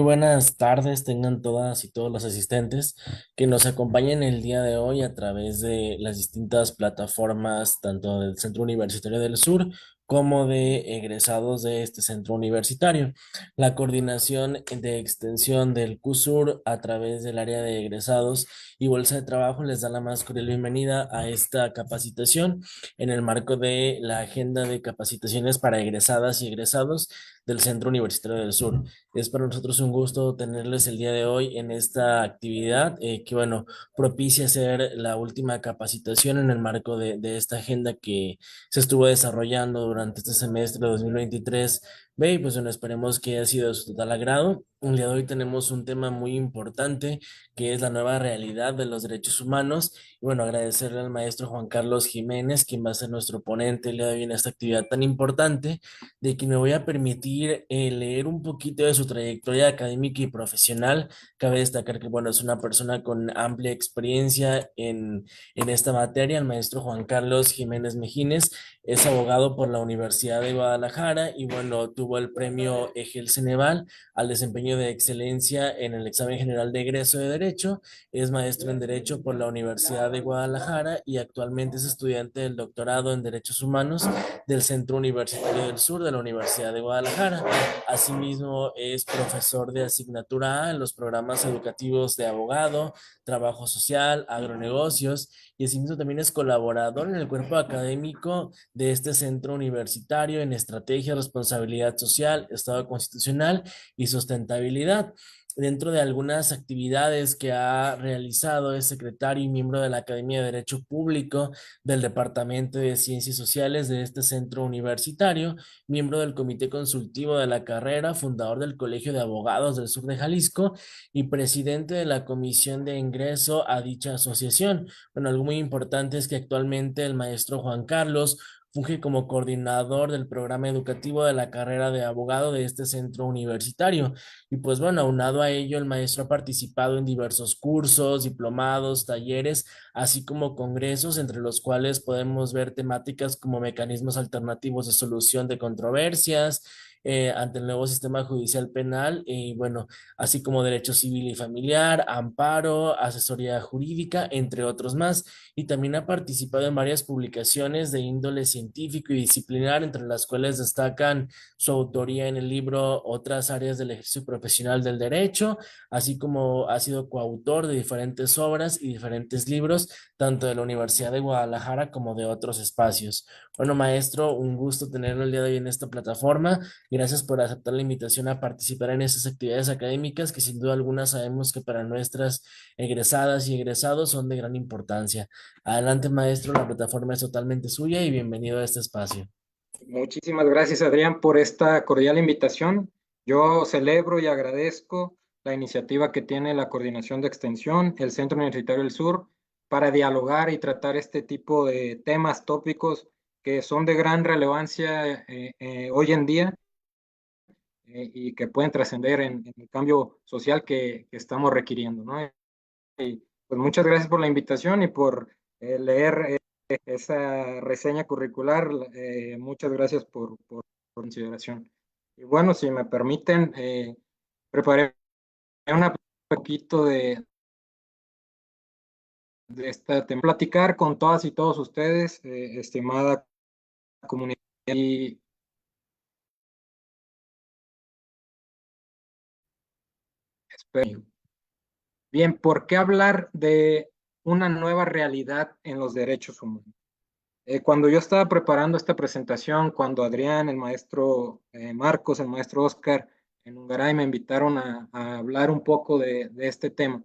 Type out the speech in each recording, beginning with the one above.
buenas tardes tengan todas y todos los asistentes que nos acompañan el día de hoy a través de las distintas plataformas, tanto del Centro Universitario del Sur como de egresados de este centro universitario. La coordinación de extensión del CUSUR a través del área de egresados y Bolsa de Trabajo les da la más cordial bienvenida a esta capacitación en el marco de la agenda de capacitaciones para egresadas y egresados del Centro Universitario del Sur. Es para nosotros un gusto tenerles el día de hoy en esta actividad que, bueno, propicia ser la última capacitación en el marco de esta agenda que se estuvo desarrollando durante este semestre de 2023. Ve, y pues bueno, esperemos que haya sido de su total agrado. El día de hoy tenemos un tema muy importante que es la nueva realidad de los derechos humanos. Y bueno, agradecerle al maestro Juan Carlos Jiménez, quien va a ser nuestro ponente el día de hoy en esta actividad tan importante, de que me voy a permitir leer un poquito de su trayectoria académica y profesional. Cabe destacar que, bueno, es una persona con amplia experiencia en esta materia. El maestro Juan Carlos Jiménez Mejines es abogado por la Universidad de Guadalajara y, bueno, tuvo el premio Egel Ceneval al desempeño de excelencia en el examen general de egreso de Derecho. Es maestro en Derecho por la Universidad de Guadalajara y actualmente es estudiante del doctorado en Derechos Humanos del Centro Universitario del Sur de la Universidad de Guadalajara. Asimismo, es profesor de asignatura A en los programas educativos de abogado, trabajo social, agronegocios, y asimismo también es colaborador en el cuerpo académico de este centro universitario en estrategia, responsabilidad social, Estado constitucional y sustentabilidad. Dentro de algunas actividades que ha realizado, es secretario y miembro de la Academia de Derecho Público del Departamento de Ciencias Sociales de este centro universitario, miembro del Comité Consultivo de la Carrera, fundador del Colegio de Abogados del Sur de Jalisco y presidente de la Comisión de Ingreso a dicha asociación. Bueno, algo muy importante es que actualmente el maestro Juan Carlos funge como coordinador del programa educativo de la carrera de abogado de este centro universitario. Y pues bueno, aunado a ello, el maestro ha participado en diversos cursos, diplomados, talleres, así como congresos, entre los cuales podemos ver temáticas como mecanismos alternativos de solución de controversias ante el nuevo sistema judicial penal, y bueno, así como derecho civil y familiar, amparo, asesoría jurídica, entre otros más. Y también ha participado en varias publicaciones de índole científico y disciplinar, entre las cuales destacan su autoría en el libro Otras áreas del ejercicio profesional del derecho, así como ha sido coautor de diferentes obras y diferentes libros, tanto de la Universidad de Guadalajara como de otros espacios. Bueno, maestro, un gusto tenerlo el día de hoy en esta plataforma. Gracias por aceptar la invitación a participar en estas actividades académicas que sin duda alguna sabemos que para nuestras egresadas y egresados son de gran importancia. Adelante, maestro, la plataforma es totalmente suya y bienvenido a este espacio. Muchísimas gracias, Adrián, por esta cordial invitación. Yo celebro y agradezco la iniciativa que tiene la Coordinación de Extensión, el Centro Universitario del Sur, para dialogar y tratar este tipo de temas, tópicos que son de gran relevancia hoy en día y que pueden trascender en el cambio social que estamos requiriendo, ¿no? Y pues muchas gracias por la invitación y por leer esa reseña curricular. Muchas gracias por consideración. Y bueno, si me permiten, preparé un poquito de esta tema. Platicar con todas y todos ustedes, estimada comunidad. Y espero. Bien, ¿por qué hablar de una nueva realidad en los derechos humanos? Cuando yo estaba preparando esta presentación, cuando Adrián, el maestro Marcos, el maestro Oscar en Ungaray me invitaron a hablar un poco de este tema,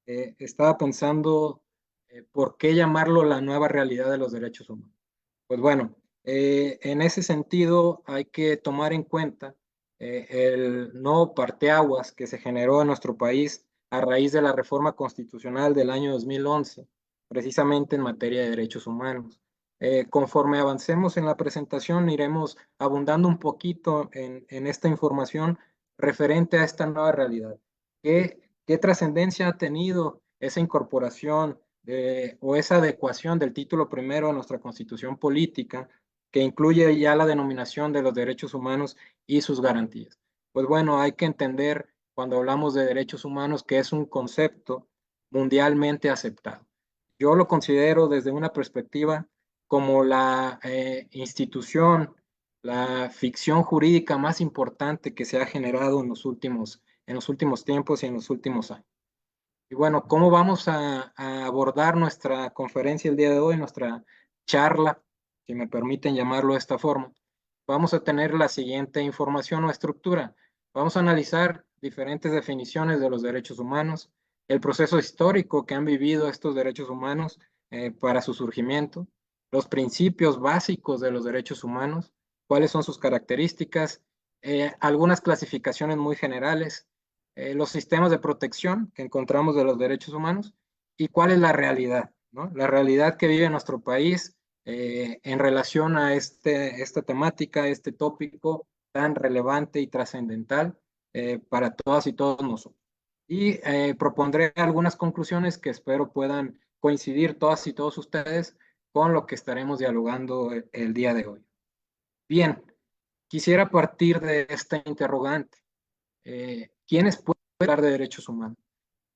estaba pensando por qué llamarlo la nueva realidad de los derechos humanos. Pues bueno, en ese sentido hay que tomar en cuenta el nuevo parteaguas que se generó en nuestro país a raíz de la reforma constitucional del año 2011, precisamente en materia de derechos humanos. Conforme avancemos en la presentación, iremos abundando un poquito en esta información referente a esta nueva realidad. ¿Qué trascendencia ha tenido esa incorporación o esa adecuación del título primero a nuestra constitución política, que incluye ya la denominación de los derechos humanos y sus garantías? Pues bueno, hay que entender cuando hablamos de derechos humanos, que es un concepto mundialmente aceptado. Yo lo considero desde una perspectiva como la institución, la ficción jurídica más importante que se ha generado en los últimos tiempos y en los últimos años. Y bueno, ¿cómo vamos a abordar nuestra conferencia el día de hoy, nuestra charla, si me permiten llamarlo de esta forma? Vamos a tener la siguiente información o estructura. Vamos a analizar diferentes definiciones de los derechos humanos, el proceso histórico que han vivido estos derechos humanos para su surgimiento, los principios básicos de los derechos humanos, cuáles son sus características, algunas clasificaciones muy generales, los sistemas de protección que encontramos de los derechos humanos y cuál es la realidad, ¿no? La realidad que vive nuestro país en relación a esta temática, este tópico tan relevante y trascendental para todas y todos nosotros. Y propondré algunas conclusiones que espero puedan coincidir todas y todos ustedes con lo que estaremos dialogando el día de hoy. Bien, quisiera partir de esta interrogante. ¿Quiénes pueden hablar de derechos humanos?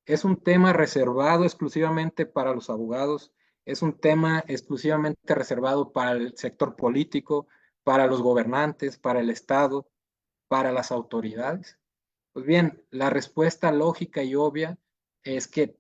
Es un tema reservado exclusivamente para los abogados, es un tema exclusivamente reservado para el sector político, para los gobernantes, para el Estado, para las autoridades. Pues bien, la respuesta lógica y obvia es que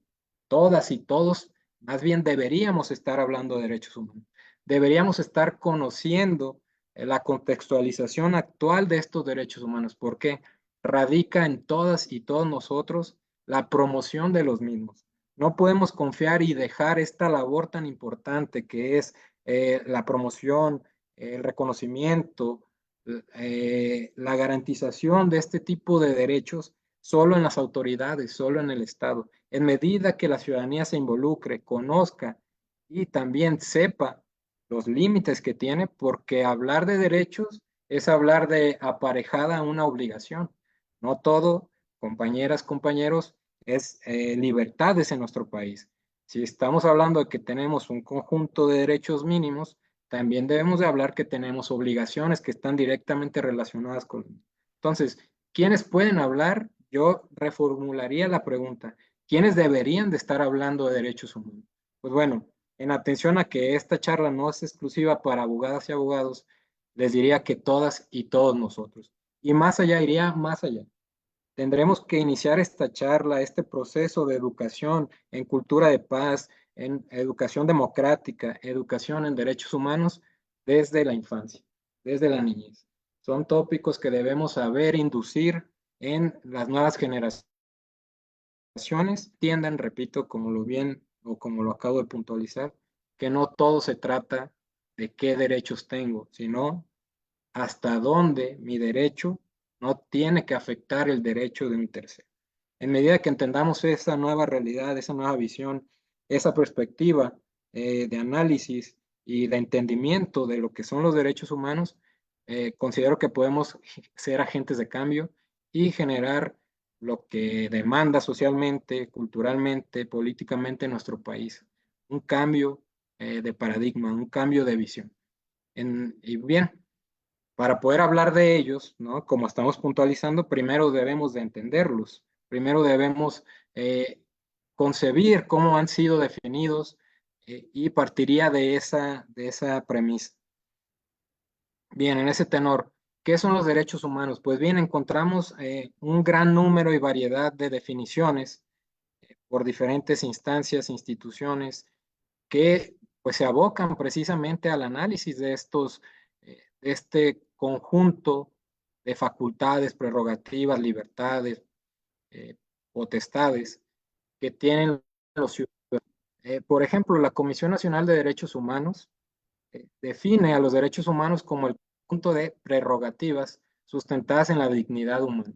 todas y todos, más bien deberíamos estar hablando de derechos humanos. Deberíamos estar conociendo la contextualización actual de estos derechos humanos, porque radica en todas y todos nosotros la promoción de los mismos. No podemos confiar y dejar esta labor tan importante que es la promoción, el reconocimiento, la garantización de este tipo de derechos solo en las autoridades, solo en el Estado. En medida que la ciudadanía se involucre, conozca y también sepa los límites que tiene, porque hablar de derechos es hablar de aparejada una obligación. No todo, compañeras, compañeros, es libertades en nuestro país. Si estamos hablando de que tenemos un conjunto de derechos mínimos, también debemos de hablar que tenemos obligaciones que están directamente relacionadas con. Entonces, ¿quiénes pueden hablar? Yo reformularía la pregunta. ¿Quiénes deberían de estar hablando de derechos humanos? Pues bueno, en atención a que esta charla no es exclusiva para abogadas y abogados, les diría que todas y todos nosotros. Y más allá, iría más allá. Tendremos que iniciar esta charla, este proceso de educación en cultura de paz, en educación democrática, educación en derechos humanos desde la infancia, desde la niñez. Son tópicos que debemos saber inducir en las nuevas generaciones. Entiendan, repito, como lo bien o como lo acabo de puntualizar, que no todo se trata de qué derechos tengo, sino hasta dónde mi derecho no tiene que afectar el derecho de un tercero. En medida que entendamos esa nueva realidad, esa nueva visión, esa perspectiva de análisis y de entendimiento de lo que son los derechos humanos, considero que podemos ser agentes de cambio y generar lo que demanda socialmente, culturalmente, políticamente en nuestro país. Un cambio de paradigma, un cambio de visión. Y bien, para poder hablar de ellos, ¿no? Como estamos puntualizando, primero debemos de entenderlos, primero debemos eh, concebir cómo han sido definidos y partiría de esa premisa. Bien, en ese tenor, ¿qué son los derechos humanos? Pues bien, encontramos un gran número y variedad de definiciones por diferentes instancias, instituciones, que pues se abocan precisamente al análisis de este conjunto de facultades, prerrogativas, libertades, eh, potestades que tienen los ciudadanos. Por ejemplo, la Comisión Nacional de Derechos Humanos define a los derechos humanos como el conjunto de prerrogativas sustentadas en la dignidad humana,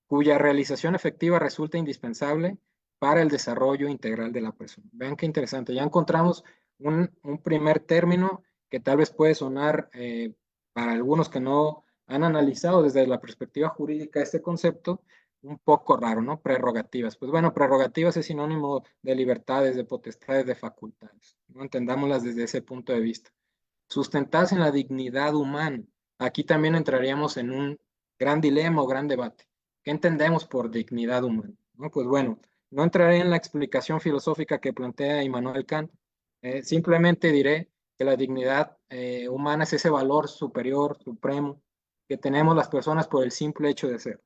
cuya realización efectiva resulta indispensable para el desarrollo integral de la persona. Vean qué interesante, ya encontramos un primer término que tal vez puede sonar para algunos que no han analizado desde la perspectiva jurídica este concepto, un poco raro, ¿no? Prerrogativas. Pues bueno, prerrogativas es sinónimo de libertades, de potestades, de facultades. ¿No? Entendámoslas desde ese punto de vista sustentadas en la dignidad humana. Aquí también entraríamos en un gran dilema o gran debate. ¿Qué entendemos por dignidad humana? ¿No? Pues bueno, no entraré en la explicación filosófica que plantea Immanuel Kant. Simplemente diré que la dignidad humana es ese valor superior, supremo, que tenemos las personas por el simple hecho de ser.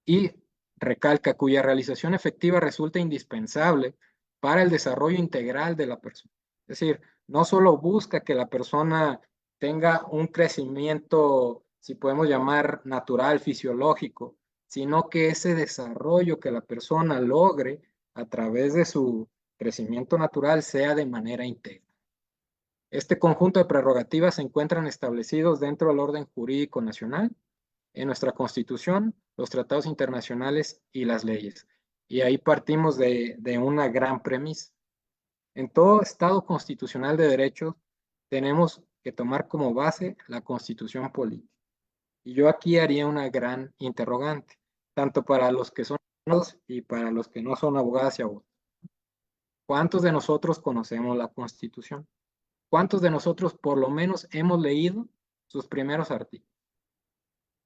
Y recalca cuya realización efectiva resulta indispensable para el desarrollo integral de la persona. Es decir, no solo busca que la persona tenga un crecimiento, si podemos llamar natural, fisiológico, sino que ese desarrollo que la persona logre a través de su crecimiento natural sea de manera íntegra. Este conjunto de prerrogativas se encuentran establecidos dentro del orden jurídico nacional, en nuestra Constitución, los tratados internacionales y las leyes. Y ahí partimos de una gran premisa. En todo Estado constitucional de derecho tenemos que tomar como base la Constitución política. Y yo aquí haría una gran interrogante, tanto para los que son abogados y para los que no son abogadas y abogados. ¿Cuántos de nosotros conocemos la Constitución? ¿Cuántos de nosotros por lo menos hemos leído sus primeros artículos?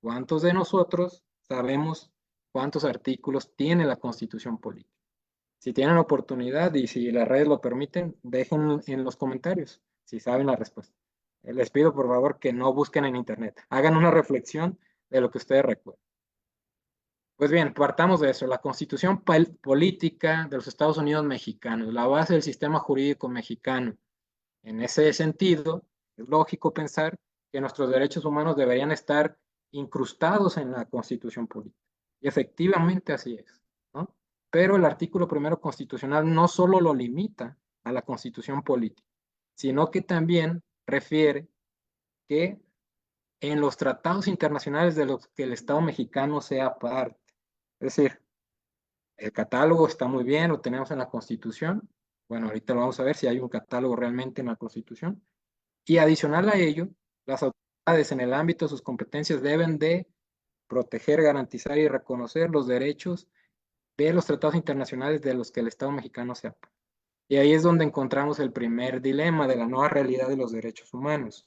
¿Cuántos de nosotros sabemos cuántos artículos tiene la Constitución política? Si tienen oportunidad y si las redes lo permiten, dejen en los comentarios si saben la respuesta. Les pido por favor que no busquen en internet. Hagan una reflexión de lo que ustedes recuerdan. Pues bien, partamos de eso. La Constitución política de los Estados Unidos mexicanos, la base del sistema jurídico mexicano. En ese sentido, es lógico pensar que nuestros derechos humanos deberían estar incrustados en la Constitución política. Y efectivamente así es, ¿no? Pero el artículo primero constitucional no solo lo limita a la Constitución política, sino que también refiere que en los tratados internacionales de los que el Estado mexicano sea parte. Es decir, el catálogo está muy bien, lo tenemos en la Constitución. Bueno, ahorita lo vamos a ver si hay un catálogo realmente en la Constitución. Y adicional a ello, las autoridades en el ámbito de sus competencias deben de proteger, garantizar y reconocer los derechos de los tratados internacionales de los que el Estado mexicano se apega. Y ahí es donde encontramos el primer dilema de la nueva realidad de los derechos humanos.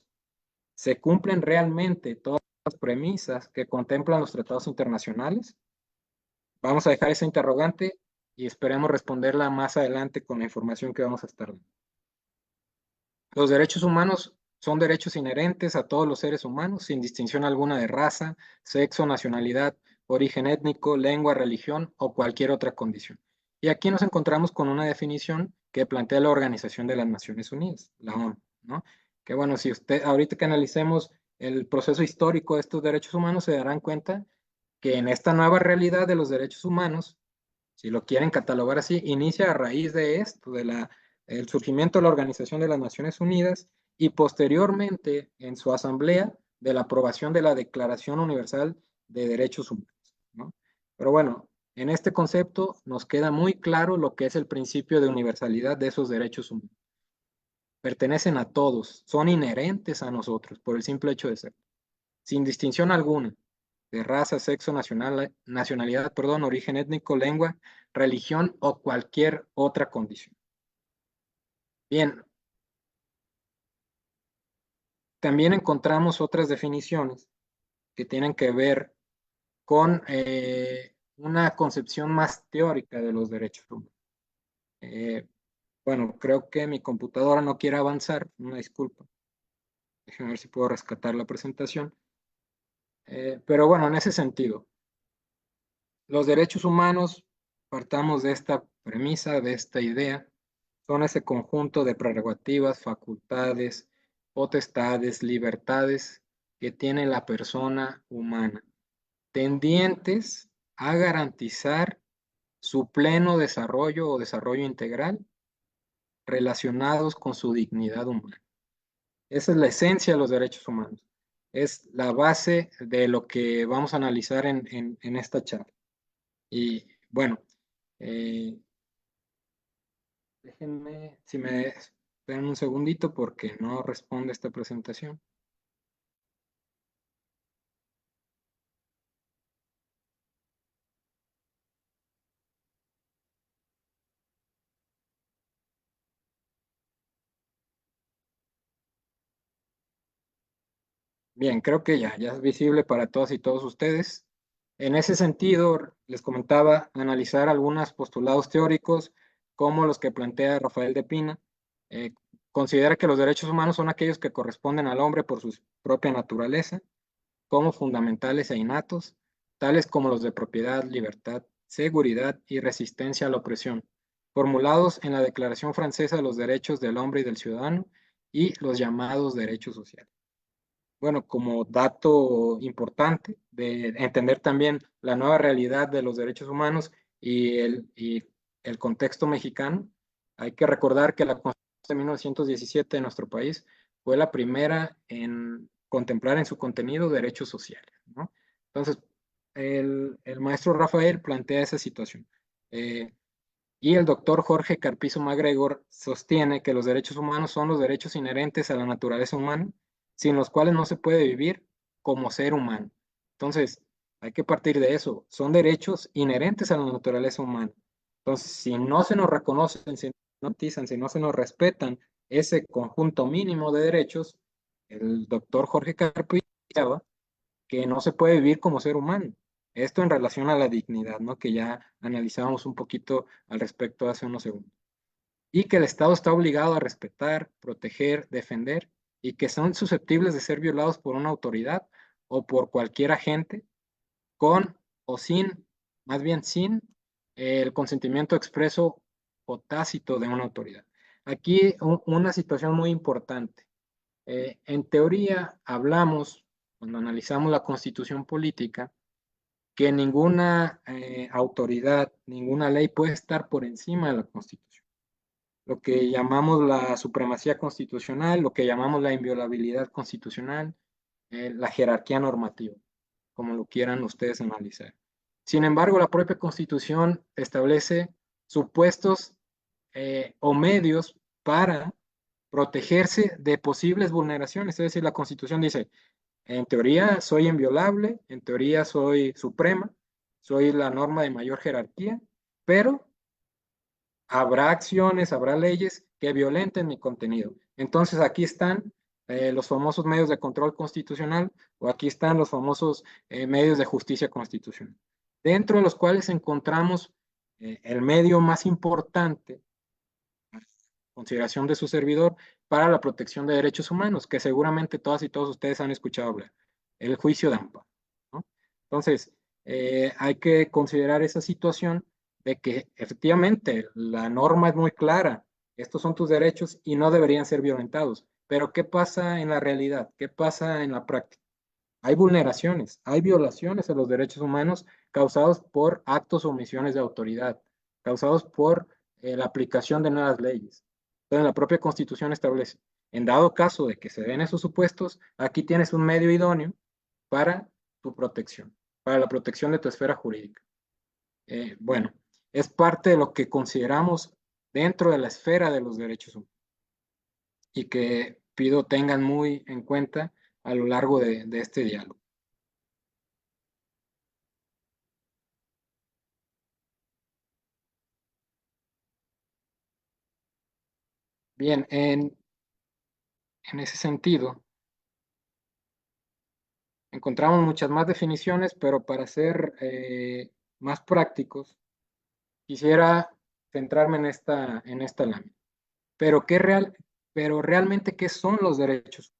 ¿Se cumplen realmente todas las premisas que contemplan los tratados internacionales? Vamos a dejar esa interrogante y esperemos responderla más adelante con la información que vamos a estar dando. Los derechos humanos son derechos inherentes a todos los seres humanos, sin distinción alguna de raza, sexo, nacionalidad, origen étnico, lengua, religión o cualquier otra condición. Y aquí nos encontramos con una definición que plantea la Organización de las Naciones Unidas, la ONU, ¿no? Que bueno, si usted, ahorita que analicemos el proceso histórico de estos derechos humanos, se darán cuenta que en esta nueva realidad de los derechos humanos, si lo quieren catalogar así, inicia a raíz de esto, el surgimiento de la Organización de las Naciones Unidas y posteriormente en su asamblea de la aprobación de la Declaración Universal de Derechos Humanos, ¿no? Pero bueno, en este concepto nos queda muy claro lo que es el principio de universalidad de esos derechos humanos. Pertenecen a todos, son inherentes a nosotros por el simple hecho de ser, sin distinción alguna de raza, sexo, nacionalidad, perdón, origen étnico, lengua, religión o cualquier otra condición. Bien, también encontramos otras definiciones que tienen que ver con una concepción más teórica de los derechos humanos. Bueno, creo que mi computadora no quiere avanzar, una disculpa. Déjenme ver si puedo rescatar la presentación. Pero bueno, en ese sentido, los derechos humanos, partamos de esta premisa, de esta idea, son ese conjunto de prerrogativas, facultades, potestades, libertades que tiene la persona humana, tendientes a garantizar su pleno desarrollo o desarrollo integral relacionados con su dignidad humana. Esa es la esencia de los derechos humanos. Es la base de lo que vamos a analizar en esta charla. Y bueno, eh, déjenme, si me esperan un segundito porque no responde esta presentación. Bien, creo que ya es visible para todas y todos ustedes. En ese sentido, les comentaba analizar algunos postulados teóricos como los que plantea Rafael de Pina. Eh, Considera que los derechos humanos son aquellos que corresponden al hombre por su propia naturaleza, como fundamentales e innatos, tales como los de propiedad, libertad, seguridad y resistencia a la opresión, formulados en la Declaración Francesa de los Derechos del Hombre y del Ciudadano y los llamados derechos sociales. Bueno, como dato importante de entender también la nueva realidad de los derechos humanos y el contexto mexicano, hay que recordar que la Constitución de 1917 de nuestro país fue la primera en contemplar en su contenido derechos sociales, ¿no? Entonces, el maestro Rafael plantea esa situación. Eh, y el doctor Jorge Carpizo MacGregor sostiene que los derechos humanos son los derechos inherentes a la naturaleza humana, sin los cuales no se puede vivir como ser humano. Entonces, hay que partir de eso. Son derechos inherentes a la naturaleza humana. Entonces, si no se nos reconocen, si no nos garantizan, si no se nos respetan ese conjunto mínimo de derechos, el doctor Jorge Carpizo que no se puede vivir como ser humano. Esto en relación a la dignidad, ¿no? Que ya analizábamos un poquito al respecto hace unos segundos. Y que el Estado está obligado a respetar, proteger, defender y que son susceptibles de ser violados por una autoridad o por cualquier agente con o sin, más bien sin el consentimiento expreso o tácito de una autoridad. Aquí una situación muy importante. En teoría hablamos, cuando analizamos la constitución política, que ninguna autoridad, ninguna ley puede estar por encima de la constitución. Lo que llamamos la supremacía constitucional, lo que llamamos la inviolabilidad constitucional, la jerarquía normativa, como lo quieran ustedes analizar. Sin embargo, la propia constitución establece supuestos o medios para protegerse de posibles vulneraciones. Es decir, la Constitución dice, en teoría soy inviolable, en teoría soy suprema, soy la norma de mayor jerarquía, pero habrá acciones, habrá leyes que violenten mi contenido. Entonces aquí están los famosos medios de control constitucional o aquí están los famosos medios de justicia constitucional, dentro de los cuales encontramos el medio más importante consideración de su servidor para la protección de derechos humanos, que seguramente todas y todos ustedes han escuchado hablar, el juicio de amparo, ¿no? Entonces, hay que considerar esa situación de que efectivamente la norma es muy clara, estos son tus derechos y no deberían ser violentados, pero ¿qué pasa en la realidad? ¿Qué pasa en la práctica? Hay vulneraciones, hay violaciones a los derechos humanos causados por actos o omisiones de autoridad, causados por la aplicación de nuevas leyes. Entonces, la propia Constitución establece, en dado caso de que se den esos supuestos, aquí tienes un medio idóneo para tu protección, para la protección de tu esfera jurídica. Bueno, es parte de lo que consideramos dentro de la esfera de los derechos humanos y que pido tengan muy en cuenta a lo largo de este diálogo. Bien, en ese sentido, encontramos muchas más definiciones, pero para ser más prácticos, quisiera centrarme en esta lámina. Pero, pero realmente, ¿qué son los derechos?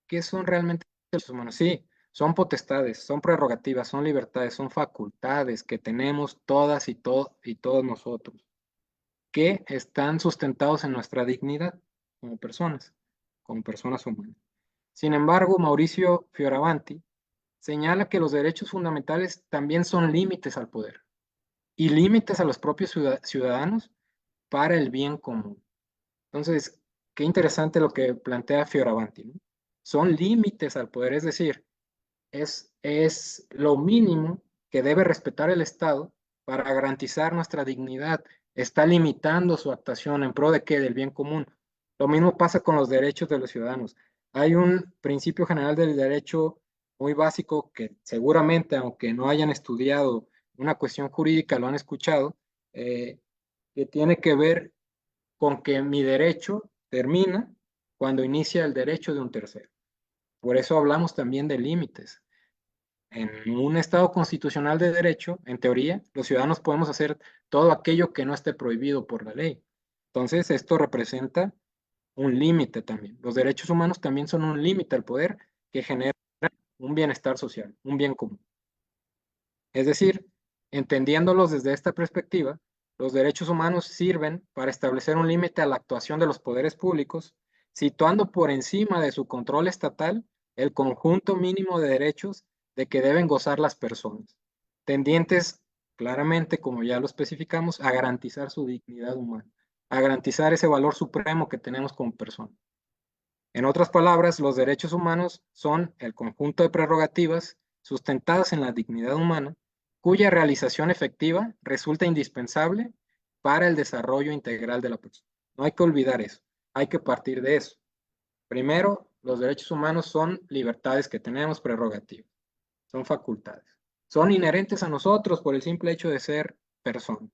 ¿Qué son realmente los derechos humanos? Sí, son potestades, son prerrogativas, son libertades, son facultades que tenemos todas y todos nosotros, que están sustentados en nuestra dignidad como personas humanas. Sin embargo, Mauricio Fioravanti señala que los derechos fundamentales también son límites al poder y límites a los propios ciudadanos para el bien común. Entonces, qué interesante lo que plantea Fioravanti, ¿no? Son límites al poder, es decir, es lo mínimo que debe respetar el Estado para garantizar nuestra dignidad. Está limitando su actuación en pro de qué, del bien común. Lo mismo pasa con los derechos de los ciudadanos. Hay un principio general del derecho muy básico que seguramente, aunque no hayan estudiado una cuestión jurídica, lo han escuchado, que tiene que ver con que mi derecho termina cuando inicia el derecho de un tercero. Por eso hablamos también de límites. en un Estado constitucional de derecho, en teoría, los ciudadanos podemos hacer todo aquello que no esté prohibido por la ley. Entonces, esto representa un límite también. Los derechos humanos también son un límite al poder que genera un bienestar social, un bien común. Es decir, entendiéndolos desde esta perspectiva, los derechos humanos sirven para establecer un límite a la actuación de los poderes públicos, situando por encima de su control estatal el conjunto mínimo de derechos de que deben gozar las personas, tendientes claramente, como ya lo especificamos, a garantizar su dignidad humana, a garantizar ese valor supremo que tenemos como persona. En otras palabras, los derechos humanos son el conjunto de prerrogativas sustentadas en la dignidad humana, cuya realización efectiva resulta indispensable para el desarrollo integral de la persona. No hay que olvidar eso, hay que partir de eso. Primero, los derechos humanos son libertades que tenemos, prerrogativas, son facultades. Son inherentes a nosotros por el simple hecho de ser persona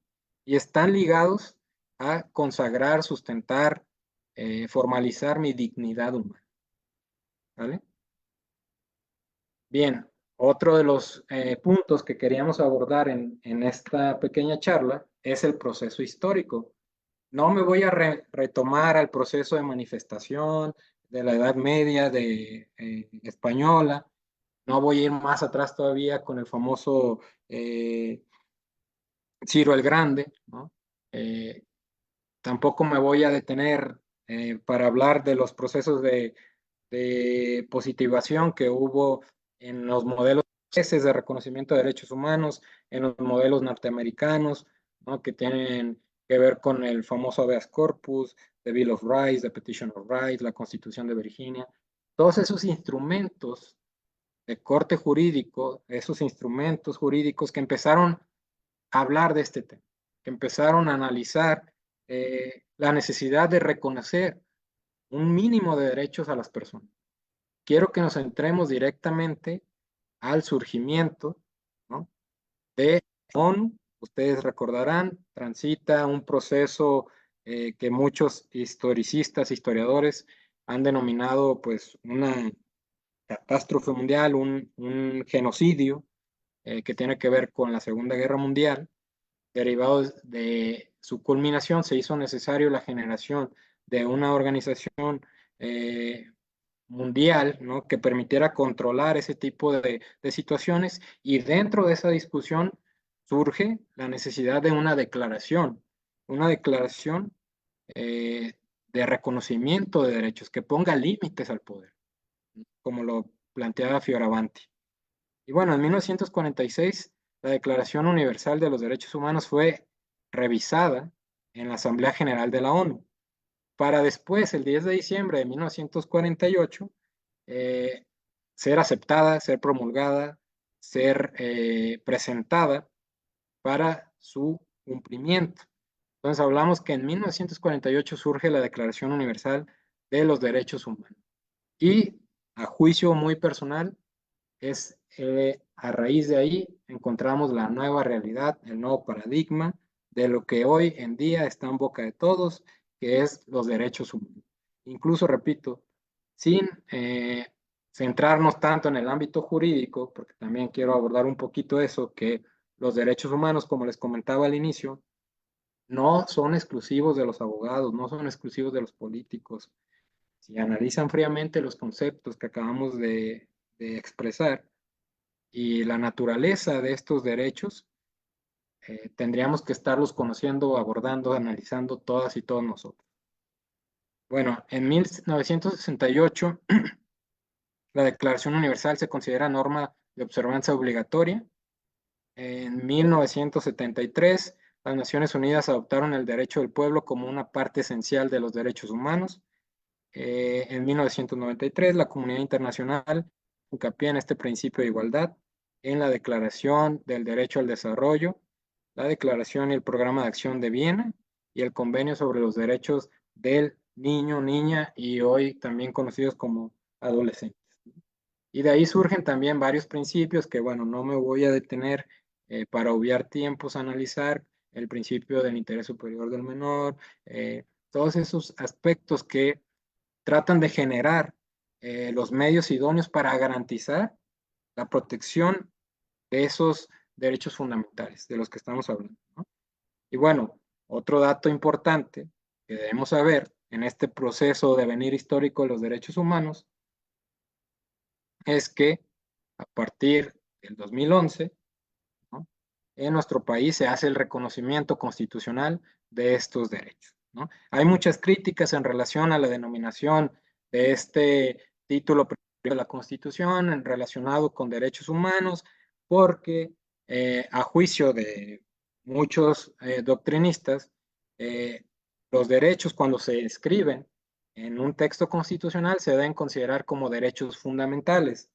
y están ligados a consagrar, sustentar, formalizar mi dignidad humana. ¿Vale? Bien, otro de los puntos que queríamos abordar en esta pequeña charla es el proceso histórico. No me voy a retomar al proceso de manifestación de la Edad Media española, no voy a ir más atrás todavía con el famoso Ciro el Grande, ¿no? Eh, Tampoco me voy a detener para hablar de los procesos de positivación que hubo en los modelos de reconocimiento de derechos humanos, en los modelos norteamericanos, ¿no? Que tienen que ver con el famoso habeas corpus, the Bill of Rights, the Petition of Rights, la Constitución de Virginia. Todos esos instrumentos de corte jurídico, esos instrumentos jurídicos que empezaron a hablar de este tema, que empezaron a analizar la necesidad de reconocer un mínimo de derechos a las personas. Quiero que nos centremos directamente al surgimiento, ¿no? De ONU. Ustedes recordarán, transita un proceso que muchos historicistas, historiadores han denominado pues una catástrofe mundial, un genocidio que tiene que ver con la Segunda Guerra Mundial. Derivado de su culminación, se hizo necesario la generación de una organización mundial, ¿no? Que permitiera controlar ese tipo de situaciones, y dentro de esa discusión surge la necesidad de una declaración de reconocimiento de derechos que ponga límites al poder, como lo planteaba Fioravanti. Y bueno, en 1946 la Declaración Universal de los Derechos Humanos fue revisada en la Asamblea General de la ONU, para después, el 10 de diciembre de 1948, eh, ser aceptada, ser promulgada, ser presentada para su cumplimiento. Entonces hablamos que en 1948 surge la Declaración Universal de los Derechos Humanos. Y a juicio muy personal, es a raíz de ahí encontramos la nueva realidad, el nuevo paradigma de lo que hoy en día está en boca de todos, que es los derechos humanos. Incluso, repito, sin centrarnos tanto en el ámbito jurídico, porque también quiero abordar un poquito eso, que los derechos humanos, como les comentaba al inicio, no son exclusivos de los abogados, no son exclusivos de los políticos. Si analizan fríamente los conceptos que acabamos de expresar, y la naturaleza de estos derechos, tendríamos que estarlos conociendo, abordando, analizando todas y todos nosotros. Bueno, en 1968, la Declaración Universal se considera norma de observancia obligatoria. En 1973, las Naciones Unidas adoptaron el derecho del pueblo como una parte esencial de los derechos humanos. En 1993, la comunidad internacional hincapié en este principio de igualdad en la Declaración del Derecho al Desarrollo, la Declaración y el Programa de Acción de Viena y el Convenio sobre los Derechos del Niño, Niña y hoy también conocidos como adolescentes. Y de ahí surgen también varios principios que, bueno, no me voy a detener para obviar tiempos a analizar, el principio del interés superior del menor, todos esos aspectos que tratan de generar los medios idóneos para garantizar la protección de esos derechos fundamentales de los que estamos hablando, ¿no? Y bueno, otro dato importante que debemos saber en este proceso de devenir histórico de los derechos humanos es que a partir del 2011, ¿no?, en nuestro país se hace el reconocimiento constitucional de estos derechos, ¿no? Hay muchas críticas en relación a la denominación de este título de la Constitución relacionado con derechos humanos, porque a juicio de muchos doctrinistas, eh, los derechos cuando se escriben en un texto constitucional se deben considerar como derechos fundamentales,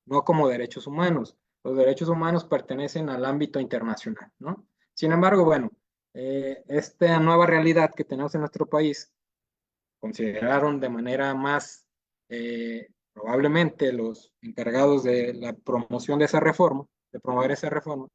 no como derechos humanos. Los derechos humanos pertenecen al ámbito internacional, ¿no? Sin embargo, bueno, esta nueva realidad que tenemos en nuestro país, consideraron de manera más, probablemente los encargados de la promoción de esa reforma, de promover esa reforma,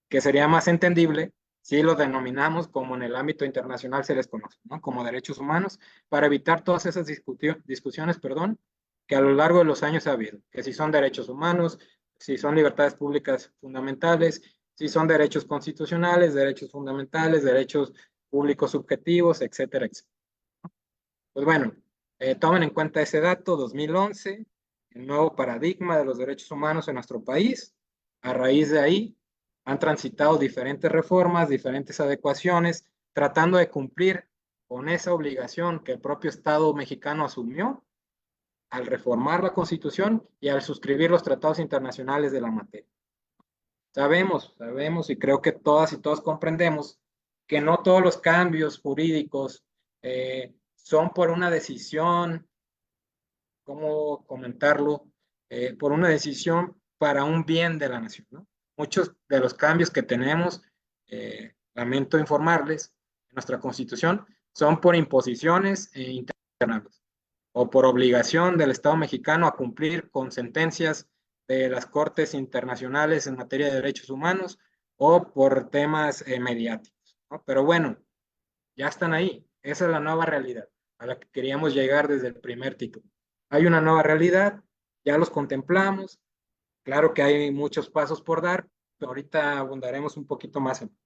que sería más entendible si lo denominamos como en el ámbito internacional se les conoce, ¿no?, como derechos humanos, para evitar todas esas discusiones, perdón, que a lo largo de los años ha habido, que si son derechos humanos, si son libertades públicas fundamentales, si son derechos constitucionales, derechos fundamentales, derechos públicos subjetivos, etcétera, etcétera. Pues bueno, tomen en cuenta ese dato, 2011, el nuevo paradigma de los derechos humanos en nuestro país. A raíz de ahí, han transitado diferentes reformas, diferentes adecuaciones, tratando de cumplir con esa obligación que el propio Estado mexicano asumió al reformar la Constitución y al suscribir los tratados internacionales de la materia. Sabemos y creo que todas y todos comprendemos que no todos los cambios jurídicos son por una decisión, ¿cómo comentarlo? Por una decisión para un bien de la nación, ¿no? Muchos de los cambios que tenemos, lamento informarles, en nuestra Constitución, son por imposiciones internacionales o por obligación del Estado mexicano a cumplir con sentencias de las Cortes Internacionales en materia de derechos humanos o por temas mediáticos, ¿no? Pero bueno, ya están ahí. Esa es la nueva realidad a la que queríamos llegar desde el primer título. Hay una nueva realidad, ya los contemplamos. Claro que hay muchos pasos por dar, pero ahorita abundaremos un poquito más en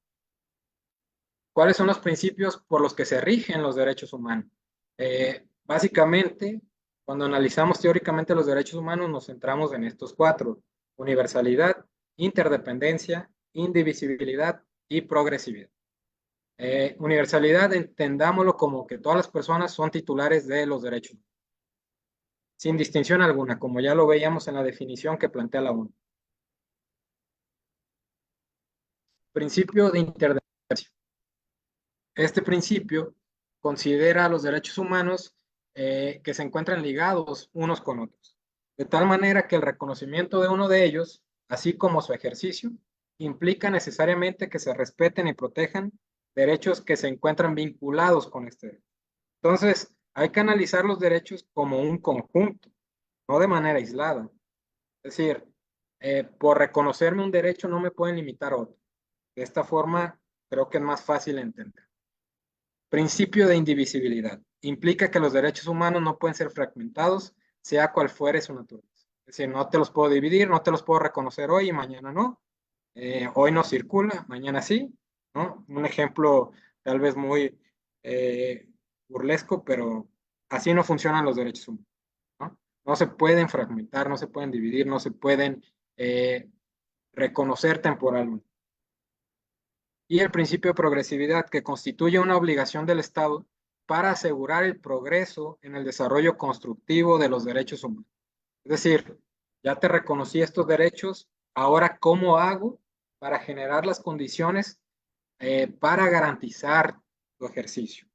cuáles son los principios por los que se rigen los derechos humanos. Básicamente, cuando analizamos teóricamente los derechos humanos, nos centramos en estos cuatro: universalidad, interdependencia, indivisibilidad y progresividad. Universalidad, entendámoslo como que todas las personas son titulares de los derechos, sin distinción alguna, como ya lo veíamos en la definición que plantea la ONU. Principio de interdependencia. Este principio considera a los derechos humanos que se encuentran ligados unos con otros, de tal manera que el reconocimiento de uno de ellos, así como su ejercicio, implica necesariamente que se respeten y protejan derechos que se encuentran vinculados con este derecho. Entonces, hay que analizar los derechos como un conjunto, no de manera aislada. Es decir, por reconocerme un derecho no me pueden limitar a otro. De esta forma, creo que es más fácil entender. Principio de indivisibilidad. Implica que los derechos humanos no pueden ser fragmentados, sea cual fuere su naturaleza. Es decir, no te los puedo dividir, no te los puedo reconocer hoy y mañana no. Hoy no circula, mañana sí, ¿no? Un ejemplo tal vez muy burlesco, pero así no funcionan los derechos humanos, ¿no? No se pueden fragmentar, no se pueden dividir, no se pueden reconocer temporalmente. Y el principio de progresividad, que constituye una obligación del Estado para asegurar el progreso en el desarrollo constructivo de los derechos humanos. Es decir, ya te reconocí estos derechos, ahora ¿cómo hago para generar las condiciones para garantizar tu ejercicio,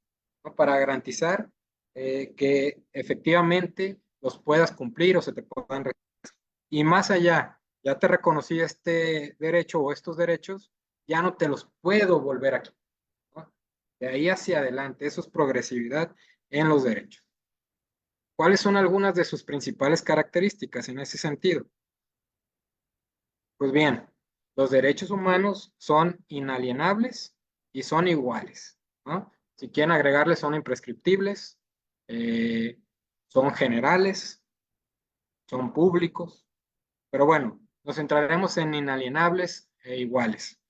¿no? Para garantizar que efectivamente los puedas cumplir o se te puedan reconocer? Y más allá, ya te reconocí este derecho o estos derechos, ya no te los puedo volver aquí, ¿no? De ahí hacia adelante, eso es progresividad en los derechos. ¿Cuáles son algunas de sus principales características en ese sentido? Pues bien, los derechos humanos son inalienables y son iguales, ¿no? Si quieren agregarles, son imprescriptibles, son generales, son públicos, pero bueno, nos centraremos en inalienables e iguales.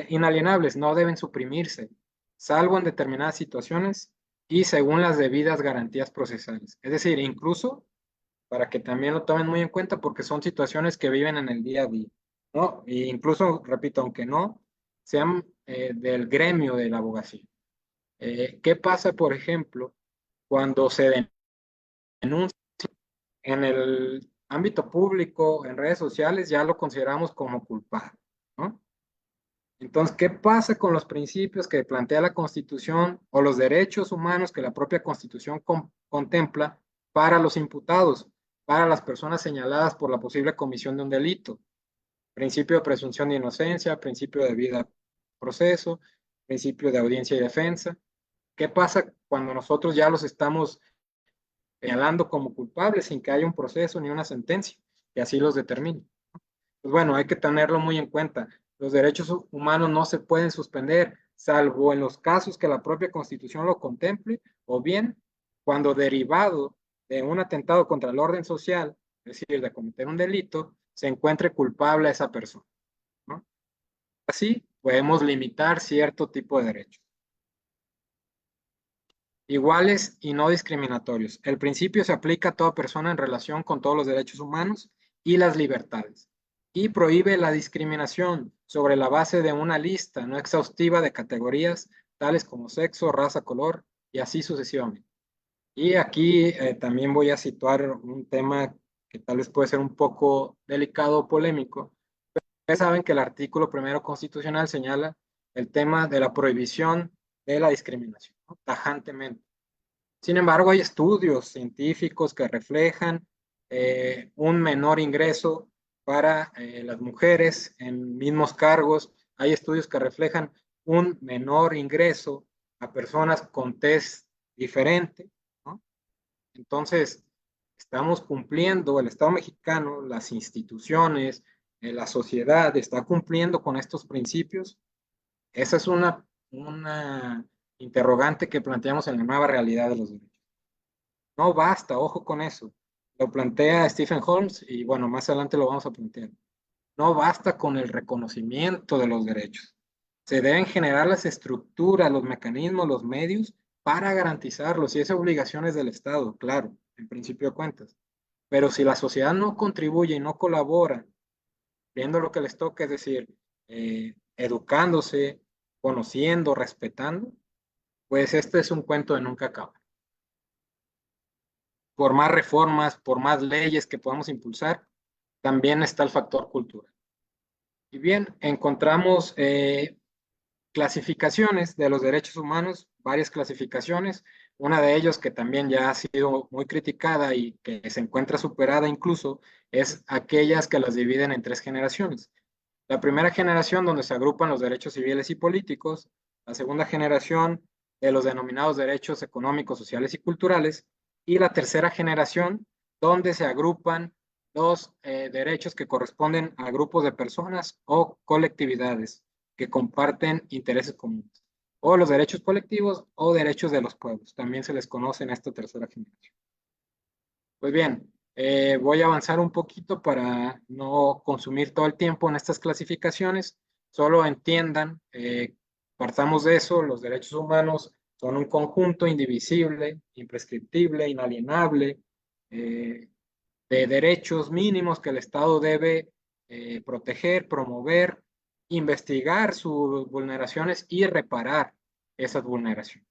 Inalienables no deben suprimirse, salvo en determinadas situaciones y según las debidas garantías procesales. Es decir, incluso para que también lo tomen muy en cuenta porque son situaciones que viven en el día a día, ¿no? E incluso, repito, aunque no sean del gremio de la abogacía. ¿Qué pasa, por ejemplo, cuando se denuncia en el ámbito público, en redes sociales, ya lo consideramos como culpable, ¿no? Entonces, ¿qué pasa con los principios que plantea la Constitución o los derechos humanos que la propia Constitución contempla para los imputados, para las personas señaladas por la posible comisión de un delito? Principio de presunción de inocencia, principio de debido proceso, principio de audiencia y defensa. ¿Qué pasa cuando nosotros ya los estamos señalando como culpables sin que haya un proceso ni una sentencia que así los determine? Pues bueno, hay que tenerlo muy en cuenta. Los derechos humanos no se pueden suspender, salvo en los casos que la propia Constitución lo contemple, o bien cuando derivado de un atentado contra el orden social, es decir, de cometer un delito, se encuentre culpable a esa persona, ¿no? Así podemos limitar cierto tipo de derechos. Iguales y no discriminatorios. El principio se aplica a toda persona en relación con todos los derechos humanos y las libertades y prohíbe la discriminación sobre la base de una lista no exhaustiva de categorías tales como sexo, raza, color y así sucesivamente. Y aquí también voy a situar un tema que tal vez puede ser un poco delicado o polémico. Ustedes saben que el artículo primero constitucional señala el tema de la prohibición de la discriminación, ¿no? Tajantemente. Sin embargo, hay estudios científicos que reflejan un menor ingreso para las mujeres en mismos cargos. Hay estudios que reflejan un menor ingreso a personas con test diferente, ¿no? Entonces, estamos cumpliendo, el Estado mexicano, las instituciones, la sociedad está cumpliendo con estos principios. Esa es una interrogante que planteamos en la nueva realidad de los derechos. No basta, ojo con eso. Lo plantea Stephen Holmes y bueno, más adelante lo vamos a plantear. No basta con el reconocimiento de los derechos. Se deben generar las estructuras, los mecanismos, los medios para garantizarlos y esa obligación es del Estado, claro, en principio de cuentas. Pero si la sociedad no contribuye y no colabora, viendo lo que les toca, es decir, educándose, conociendo, respetando, pues este es un cuento de nunca acabar. Por más reformas, por más leyes que podamos impulsar, también está el factor cultura. Y bien, encontramos clasificaciones de los derechos humanos, varias clasificaciones. Una de ellas que también ya ha sido muy criticada y que se encuentra superada incluso es aquellas que las dividen en tres generaciones. La primera generación donde se agrupan los derechos civiles y políticos, la segunda generación de los denominados derechos económicos, sociales y culturales, y la tercera generación donde se agrupan los derechos que corresponden a grupos de personas o colectividades que comparten intereses comunes, o los derechos colectivos o derechos de los pueblos, también se les conoce en esta tercera generación. Pues bien, voy a avanzar un poquito para no consumir todo el tiempo en estas clasificaciones. Solo entiendan, partamos de eso, los derechos humanos son un conjunto indivisible, imprescriptible, inalienable, de derechos mínimos que el Estado debe proteger, promover, investigar sus vulneraciones y reparar esas vulneraciones.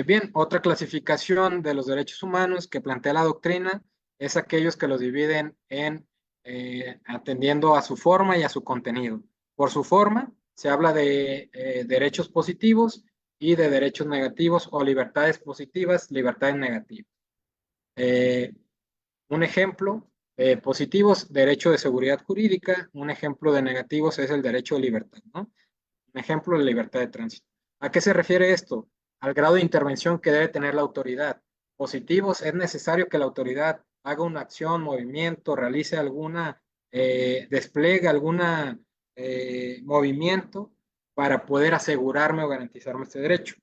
Bien, otra clasificación de los derechos humanos que plantea la doctrina es aquellos que los dividen en atendiendo a su forma y a su contenido. Por su forma, se habla de derechos positivos y de derechos negativos o libertades positivas, libertades negativas. Eh, un ejemplo, positivos, derecho de seguridad jurídica. Un ejemplo de negativos es el derecho de libertad, ¿no? Un ejemplo, la libertad de tránsito. ¿A qué se refiere esto? Al grado de intervención que debe tener la autoridad. Positivos, es necesario que la autoridad haga una acción, movimiento, realice alguna, despliegue alguna movimiento para poder asegurarme o garantizarme este derecho.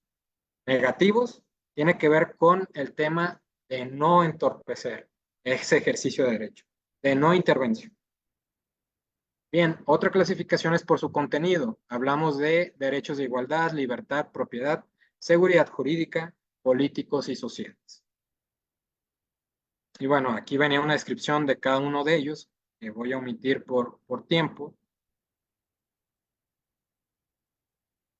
Negativos, tiene que ver con el tema de no entorpecer ese ejercicio de derecho. de no intervención. Bien, otra clasificación es por su contenido. Hablamos de derechos de igualdad, libertad, propiedad, seguridad jurídica, políticos y sociales. Y bueno, aquí venía una descripción de cada uno de ellos, que voy a omitir por tiempo.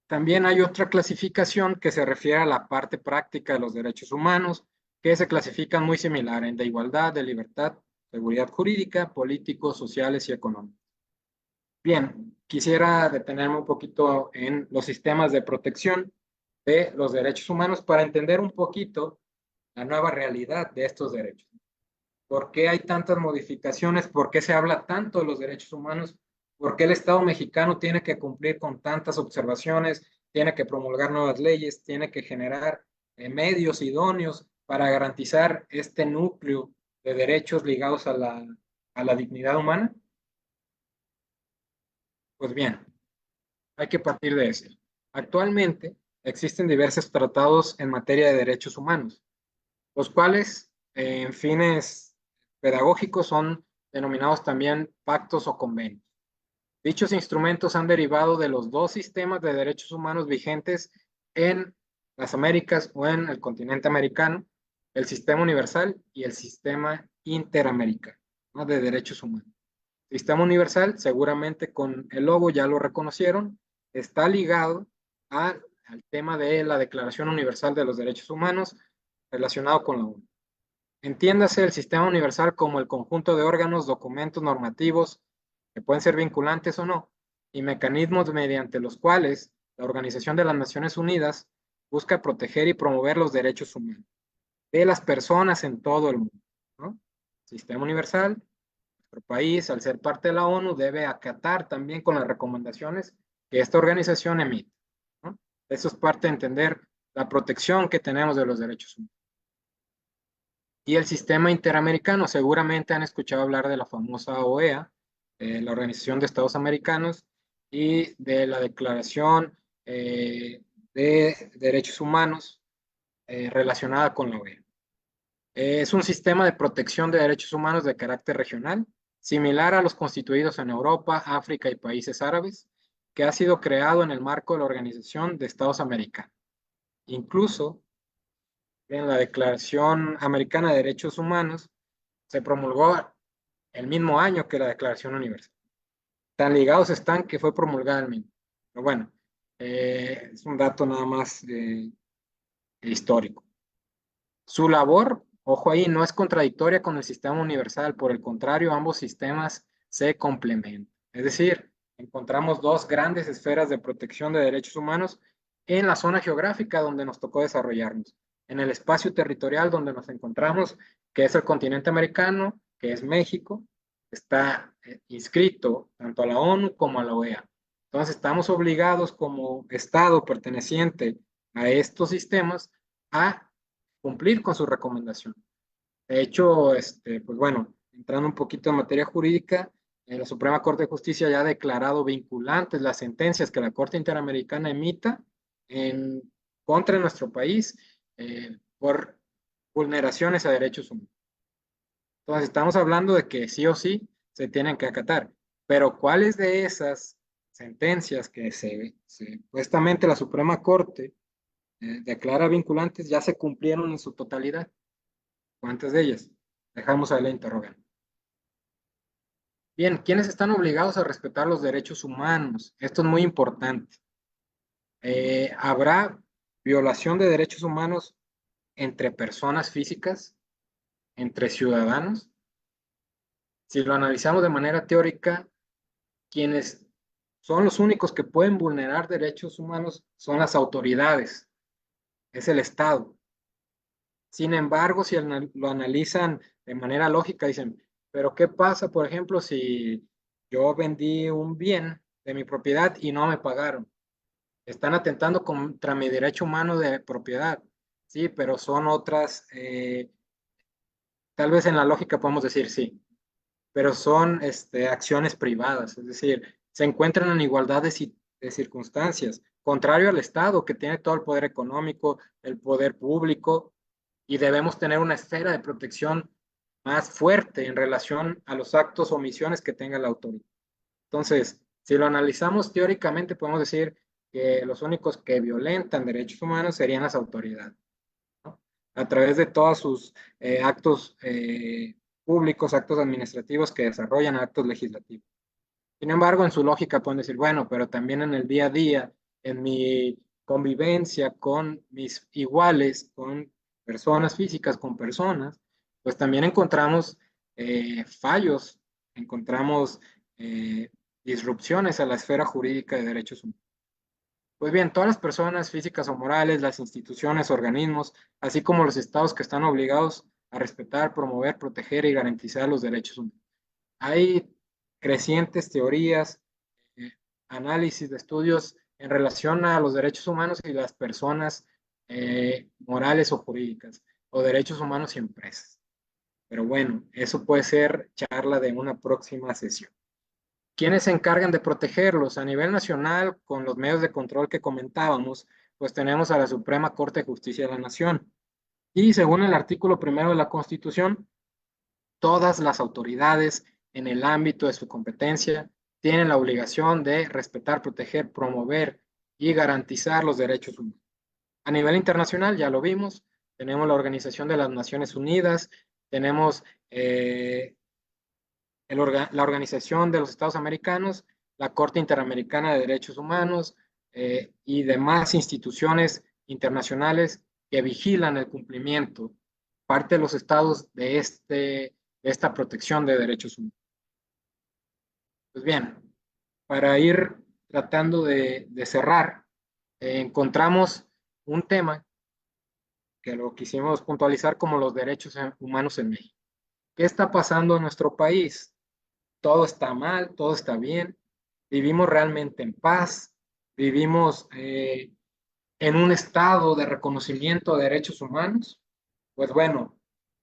También hay otra clasificación que se refiere a la parte práctica de los derechos humanos, que se clasifican muy similar en de igualdad, de libertad, seguridad jurídica, políticos, sociales y económicos. Bien, quisiera detenerme un poquito en los sistemas de protección de los derechos humanos para entender un poquito la nueva realidad de estos derechos. ¿Por qué hay tantas modificaciones? ¿Por qué se habla tanto de los derechos humanos? ¿Por qué el Estado mexicano tiene que cumplir con tantas observaciones, tiene que promulgar nuevas leyes, tiene que generar medios idóneos para garantizar este núcleo de derechos ligados a la dignidad humana? Pues bien, hay que partir de eso. Actualmente existen diversos tratados en materia de derechos humanos, los cuales en fines pedagógicos son denominados también pactos o convenios. Dichos instrumentos han derivado de los dos sistemas de derechos humanos vigentes en las Américas o en el continente americano, el sistema universal y el sistema interamericano, ¿no?, de derechos humanos. Sistema universal, seguramente con el logo ya lo reconocieron, está ligado al tema de la Declaración Universal de los Derechos Humanos relacionado con la ONU. Entiéndase el sistema universal como el conjunto de órganos, documentos normativos, que pueden ser vinculantes o no, y mecanismos mediante los cuales la Organización de las Naciones Unidas busca proteger y promover los derechos humanos de las personas en todo el mundo, ¿no? Sistema universal. Nuestro país, al ser parte de la ONU, debe acatar también con las recomendaciones que esta organización emite, ¿no? Eso es parte de entender la protección que tenemos de los derechos humanos. Y el sistema interamericano, seguramente han escuchado hablar de la famosa OEA, la Organización de Estados Americanos, y de la Declaración de Derechos Humanos relacionada con la OEA. Es un sistema de protección de derechos humanos de carácter regional, similar a los constituidos en Europa, África y países árabes, que ha sido creado en el marco de la Organización de Estados Americanos. Incluso en la Declaración Americana de Derechos Humanos se promulgó el mismo año que la Declaración Universal. Tan ligados están que fue promulgada el mismo. Pero bueno, es un dato nada más histórico. Su labor, ojo ahí, no es contradictoria con el sistema universal, por el contrario, ambos sistemas se complementan. Es decir, encontramos dos grandes esferas de protección de derechos humanos en la zona geográfica donde nos tocó desarrollarnos, en el espacio territorial donde nos encontramos, que es el continente americano, que es México, está inscrito tanto a la ONU como a la OEA. Entonces, estamos obligados como Estado perteneciente a estos sistemas a cumplir con su recomendación. De hecho, pues bueno, entrando un poquito en materia jurídica, la Suprema Corte de Justicia ya ha declarado vinculantes las sentencias que la Corte Interamericana emita en contra de nuestro país por vulneraciones a derechos humanos. Entonces, estamos hablando de que sí o sí se tienen que acatar, pero ¿cuáles de esas sentencias que supuestamente la Suprema Corte declara vinculantes ya se cumplieron en su totalidad? ¿Cuántas de ellas? Dejamos ahí la interrogante. Bien, ¿quiénes están obligados a respetar los derechos humanos? Esto es muy importante. ¿Habrá violación de derechos humanos entre personas físicas, entre ciudadanos? Si lo analizamos de manera teórica, quienes son los únicos que pueden vulnerar derechos humanos son las autoridades, es el Estado. Sin embargo, si lo analizan de manera lógica, dicen, pero ¿qué pasa, por ejemplo, si yo vendí un bien de mi propiedad y no me pagaron? Están atentando contra mi derecho humano de propiedad, sí, pero son otras, tal vez en la lógica podemos decir sí, pero son acciones privadas, es decir, se encuentran en igualdad de circunstancias, contrario al Estado, que tiene todo el poder económico, el poder público, y debemos tener una esfera de protección más fuerte en relación a los actos o omisiones que tenga la autoridad. Entonces, si lo analizamos teóricamente, podemos decir que los únicos que violentan derechos humanos serían las autoridades, ¿no? A través de todos sus actos públicos, actos administrativos que desarrollan actos legislativos. Sin embargo, en su lógica pueden decir, bueno, pero también en el día a día, en mi convivencia con mis iguales, con personas físicas, con personas, pues también encontramos fallos, encontramos eh, disrupciones a la esfera jurídica de derechos humanos. Pues bien, todas las personas físicas o morales, las instituciones, organismos, así como los estados que están obligados a respetar, promover, proteger y garantizar los derechos humanos. Hay crecientes teorías, eh, análisis de estudios en relación a los derechos humanos y las personas morales o jurídicas, o derechos humanos y empresas. Pero bueno, eso puede ser charla de una próxima sesión. ¿Quiénes se encargan de protegerlos? A nivel nacional, con los medios de control que comentábamos, pues tenemos a la Suprema Corte de Justicia de la Nación. Y según el artículo primero de la Constitución, todas las autoridades en el ámbito de su competencia tienen la obligación de respetar, proteger, promover y garantizar los derechos humanos. A nivel internacional, ya lo vimos, tenemos la Organización de las Naciones Unidas, tenemos la Organización de los Estados Americanos, la Corte Interamericana de Derechos Humanos y demás instituciones internacionales que vigilan el cumplimiento, parte de los estados de esta protección de derechos humanos. Pues bien, para ir tratando de cerrar, encontramos un tema que lo quisimos puntualizar como los derechos humanos en México. ¿Qué está pasando en nuestro país? Todo está mal, todo está bien, vivimos realmente en paz, vivimos en un estado de reconocimiento de derechos humanos. Pues bueno,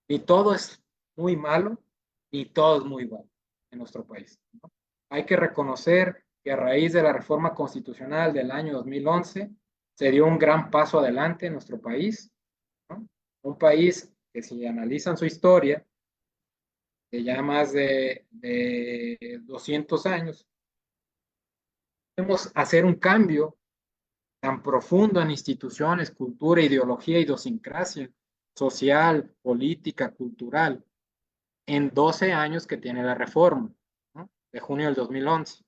ni todo es muy malo, ni todo es muy bueno en nuestro país, ¿no? Hay que reconocer que a raíz de la reforma constitucional del año 2011 se dio un gran paso adelante en nuestro país, ¿no? Un país que si analizan su historia, de ya más de 200 años, podemos hacer un cambio tan profundo en instituciones, cultura, ideología, idiosincrasia social, política, cultural, en 12 años que tiene la reforma, ¿no? De junio del 2011.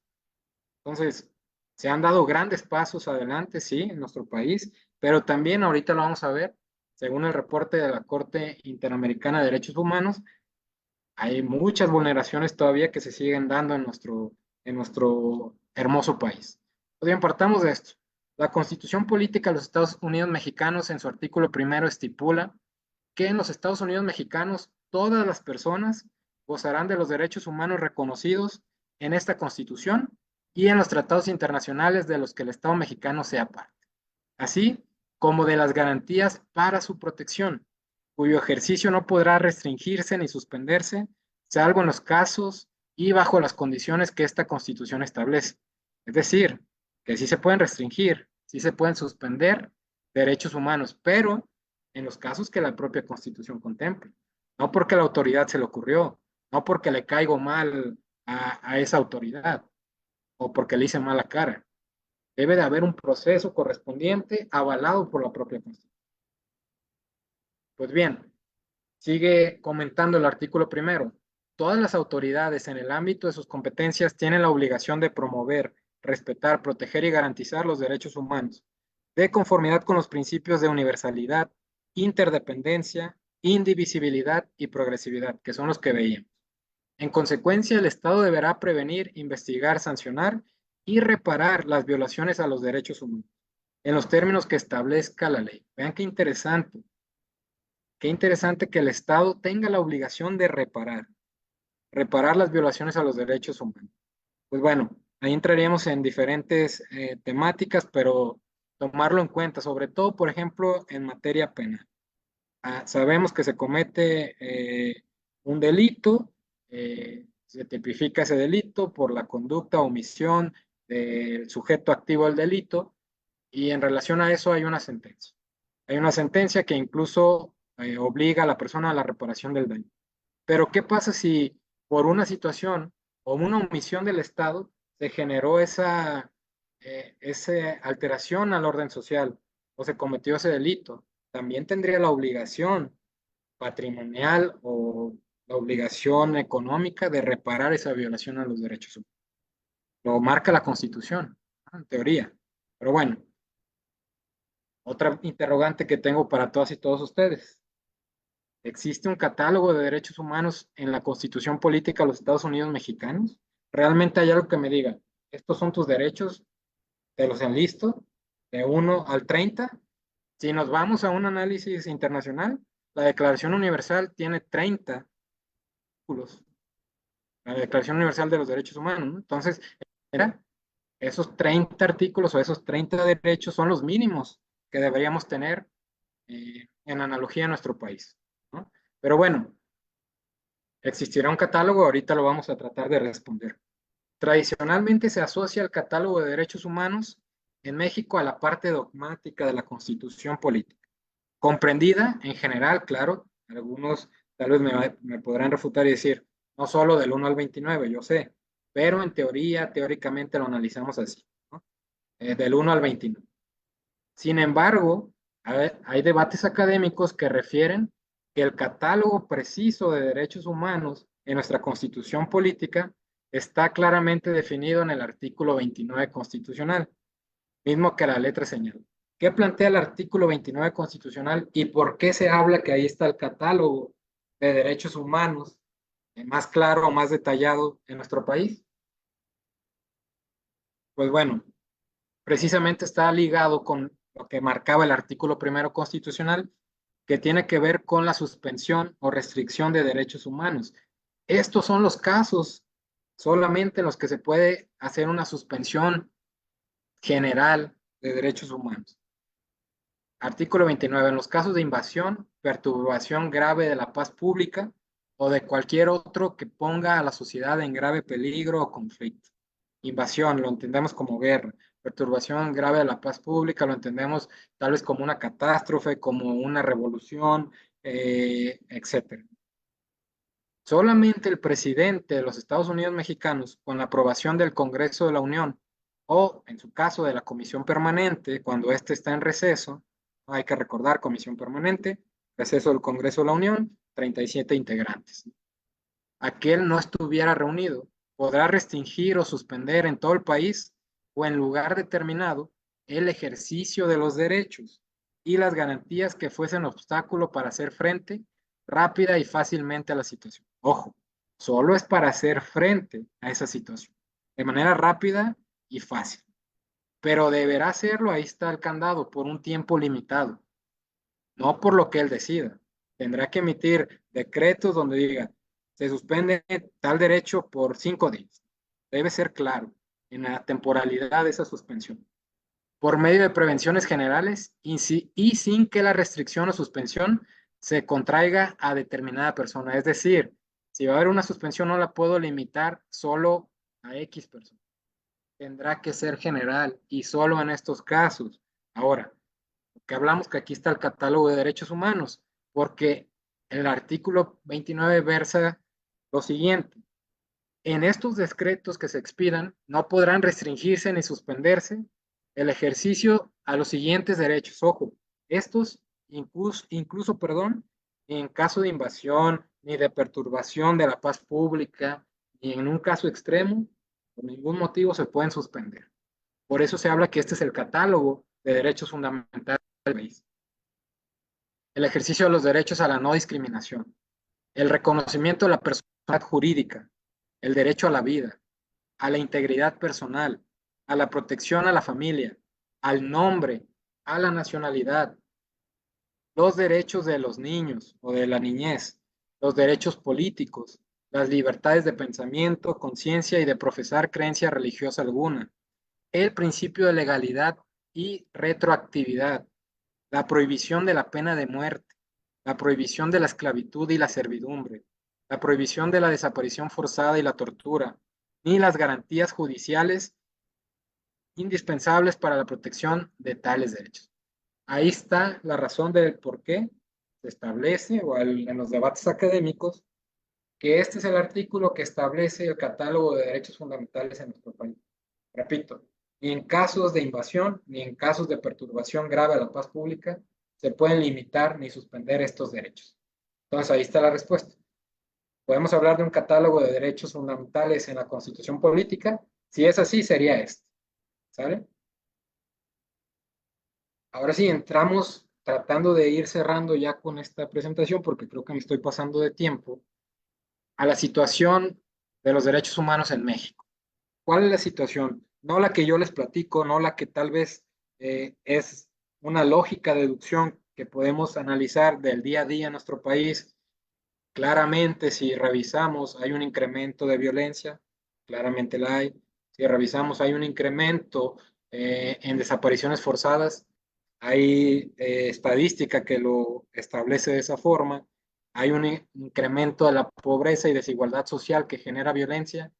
Entonces, se han dado grandes pasos adelante, sí, en nuestro país, pero también ahorita lo vamos a ver, según el reporte de la Corte Interamericana de Derechos Humanos, hay muchas vulneraciones todavía que se siguen dando en nuestro hermoso país. Pues bien, partamos de esto. La Constitución Política de los Estados Unidos Mexicanos, en su artículo primero, estipula que en los Estados Unidos Mexicanos todas las personas gozarán de los derechos humanos reconocidos en esta Constitución y en los tratados internacionales de los que el Estado mexicano sea parte, así como de las garantías para su protección, cuyo ejercicio no podrá restringirse ni suspenderse, salvo en los casos y bajo las condiciones que esta Constitución establece. Es decir, que sí se pueden restringir, sí se pueden suspender derechos humanos, pero en los casos que la propia Constitución contempla. No porque la autoridad se le ocurrió, no porque le caigo mal a esa autoridad o porque le hice mala cara. Debe de haber un proceso correspondiente avalado por la propia Constitución. Pues bien, sigue comentando el artículo primero. Todas las autoridades en el ámbito de sus competencias tienen la obligación de promover, respetar, proteger y garantizar los derechos humanos, de conformidad con los principios de universalidad, interdependencia, indivisibilidad y progresividad, que son los que veíamos. En consecuencia, el Estado deberá prevenir, investigar, sancionar y reparar las violaciones a los derechos humanos en los términos que establezca la ley. Vean qué interesante que el Estado tenga la obligación de reparar las violaciones a los derechos humanos. Pues bueno, ahí entraríamos en diferentes temáticas, pero tomarlo en cuenta, sobre todo, por ejemplo, en materia penal. Sabemos que se comete un delito, se tipifica ese delito por la conducta o omisión del sujeto activo del delito y en relación a eso hay una sentencia. Hay una sentencia que incluso obliga a la persona a la reparación del daño. Pero ¿qué pasa si por una situación o una omisión del Estado se generó esa alteración al orden social o se cometió ese delito? También tendría la obligación patrimonial o la obligación económica de reparar esa violación a los derechos humanos. Lo marca la Constitución, ¿no? En teoría. Pero bueno, otra interrogante que tengo para todas y todos ustedes. ¿Existe un catálogo de derechos humanos en la Constitución Política de los Estados Unidos Mexicanos? ¿Realmente hay algo que me diga, estos son tus derechos, te los enlisto, de 1 al 30? Si nos vamos a un análisis internacional, la Declaración Universal tiene 30 artículos, la Declaración Universal de los Derechos Humanos, ¿no? Entonces, era, esos 30 artículos o esos 30 derechos son los mínimos que deberíamos tener en analogía a nuestro país, ¿no? Pero bueno, ¿existirá un catálogo? Ahorita lo vamos a tratar de responder. Tradicionalmente se asocia el catálogo de derechos humanos en México a la parte dogmática de la Constitución política, comprendida en general, claro, algunos tal vez me podrán refutar y decir, no solo del 1 al 29, yo sé, pero en teoría, teóricamente lo analizamos así, ¿no? Del 1 al 29. Sin embargo, hay debates académicos que refieren que el catálogo preciso de derechos humanos en nuestra Constitución política está claramente definido en el artículo 29 constitucional, mismo que la letra señala. ¿Qué plantea el artículo 29 constitucional y por qué se habla que ahí está el catálogo de derechos humanos más claro o más detallado en nuestro país? Pues bueno, precisamente está ligado con lo que marcaba el artículo primero constitucional, que tiene que ver con la suspensión o restricción de derechos humanos. Estos son los casos solamente en los que se puede hacer una suspensión general de derechos humanos. Artículo 29. En los casos de invasión, perturbación grave de la paz pública o de cualquier otro que ponga a la sociedad en grave peligro o conflicto. Invasión, lo entendemos como guerra. Perturbación grave de la paz pública, lo entendemos tal vez como una catástrofe, como una revolución, etcétera. Solamente el presidente de los Estados Unidos mexicanos, con la aprobación del Congreso de la Unión, o en su caso de la Comisión Permanente, cuando éste está en receso, hay que recordar Comisión Permanente, receso del Congreso de la Unión, 37 integrantes. Aquel no estuviera reunido, podrá restringir o suspender en todo el país o en lugar determinado el ejercicio de los derechos y las garantías que fuesen obstáculo para hacer frente rápida y fácilmente a la situación. Ojo, solo es para hacer frente a esa situación, de manera rápida y fácil. Pero deberá hacerlo, ahí está el candado, por un tiempo limitado, no por lo que él decida. Tendrá que emitir decretos donde diga, se suspende tal derecho por 5 días. Debe ser claro en la temporalidad de esa suspensión. Por medio de prevenciones generales y sin que la restricción o suspensión se contraiga a determinada persona. Es decir, si va a haber una suspensión, no la puedo limitar solo a X personas. Tendrá que ser general y solo en estos casos. Ahora, que hablamos que aquí está el catálogo de derechos humanos, porque el artículo 29 versa lo siguiente. En estos decretos que se expidan, no podrán restringirse ni suspenderse el ejercicio a los siguientes derechos. Ojo, estos incluso, en caso de invasión ni de perturbación de la paz pública, ni en un caso extremo, por ningún motivo se pueden suspender. Por eso se habla que este es el catálogo de derechos fundamentales del país. El ejercicio de los derechos a la no discriminación, el reconocimiento de la personalidad jurídica, el derecho a la vida, a la integridad personal, a la protección a la familia, al nombre, a la nacionalidad, los derechos de los niños o de la niñez, los derechos políticos, las libertades de pensamiento, conciencia y de profesar creencia religiosa alguna, el principio de legalidad y retroactividad, la prohibición de la pena de muerte, la prohibición de la esclavitud y la servidumbre, la prohibición de la desaparición forzada y la tortura, ni las garantías judiciales indispensables para la protección de tales derechos. Ahí está la razón del por qué se establece, o en los debates académicos, que este es el artículo que establece el catálogo de derechos fundamentales en nuestro país. Repito, ni en casos de invasión ni en casos de perturbación grave a la paz pública se pueden limitar ni suspender estos derechos. Entonces, ahí está la respuesta. Podemos hablar de un catálogo de derechos fundamentales en la Constitución política. Si es así, sería este. ¿Sale? Ahora sí, entramos tratando de ir cerrando ya con esta presentación porque creo que me estoy pasando de tiempo a la situación de los derechos humanos en México. ¿Cuál es la situación? No la que yo les platico, no la que tal vez es una lógica deducción que podemos analizar del día a día en nuestro país. Claramente, si revisamos, hay un incremento de violencia, claramente la hay. Si revisamos, hay un incremento en desapariciones forzadas, hay estadística que lo establece de esa forma, hay un incremento de la pobreza y desigualdad social que genera violencia,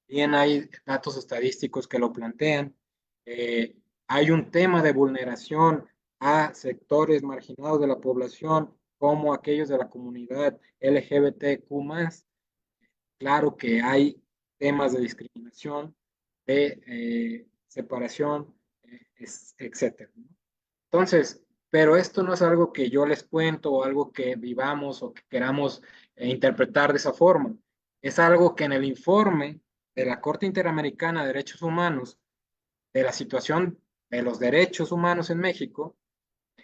bien hay datos estadísticos que lo plantean. Eh, Hay un tema de vulneración a sectores marginados de la población, como aquellos de la comunidad LGBTQ+. Claro que hay temas de discriminación, de separación, etcétera, ¿no? Entonces, pero esto no es algo que yo les cuento o algo que vivamos o que queramos interpretar de esa forma. Es algo que en el informe de la Corte Interamericana de Derechos Humanos de la situación de los derechos humanos en México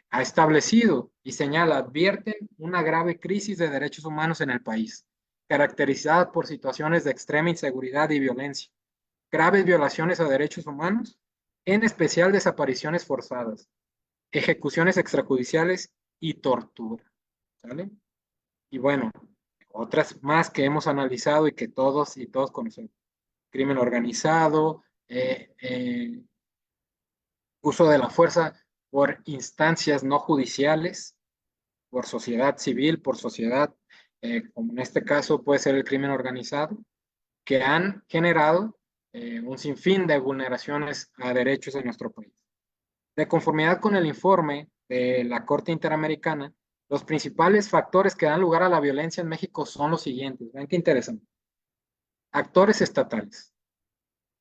ha establecido y señala, advierten una grave crisis de derechos humanos en el país, caracterizada por situaciones de extrema inseguridad y violencia, graves violaciones a derechos humanos, en especial desapariciones forzadas, ejecuciones extrajudiciales y tortura. ¿Sale? Y bueno, otras más que hemos analizado y que todos y todos conocemos. Crimen organizado, uso de la fuerza por instancias no judiciales, por sociedad civil, por sociedad, como en este caso puede ser el crimen organizado, que han generado un sinfín de vulneraciones a derechos en nuestro país. De conformidad con el informe de la Corte Interamericana, los principales factores que dan lugar a la violencia en México son los siguientes. Vean qué interesante. Actores estatales.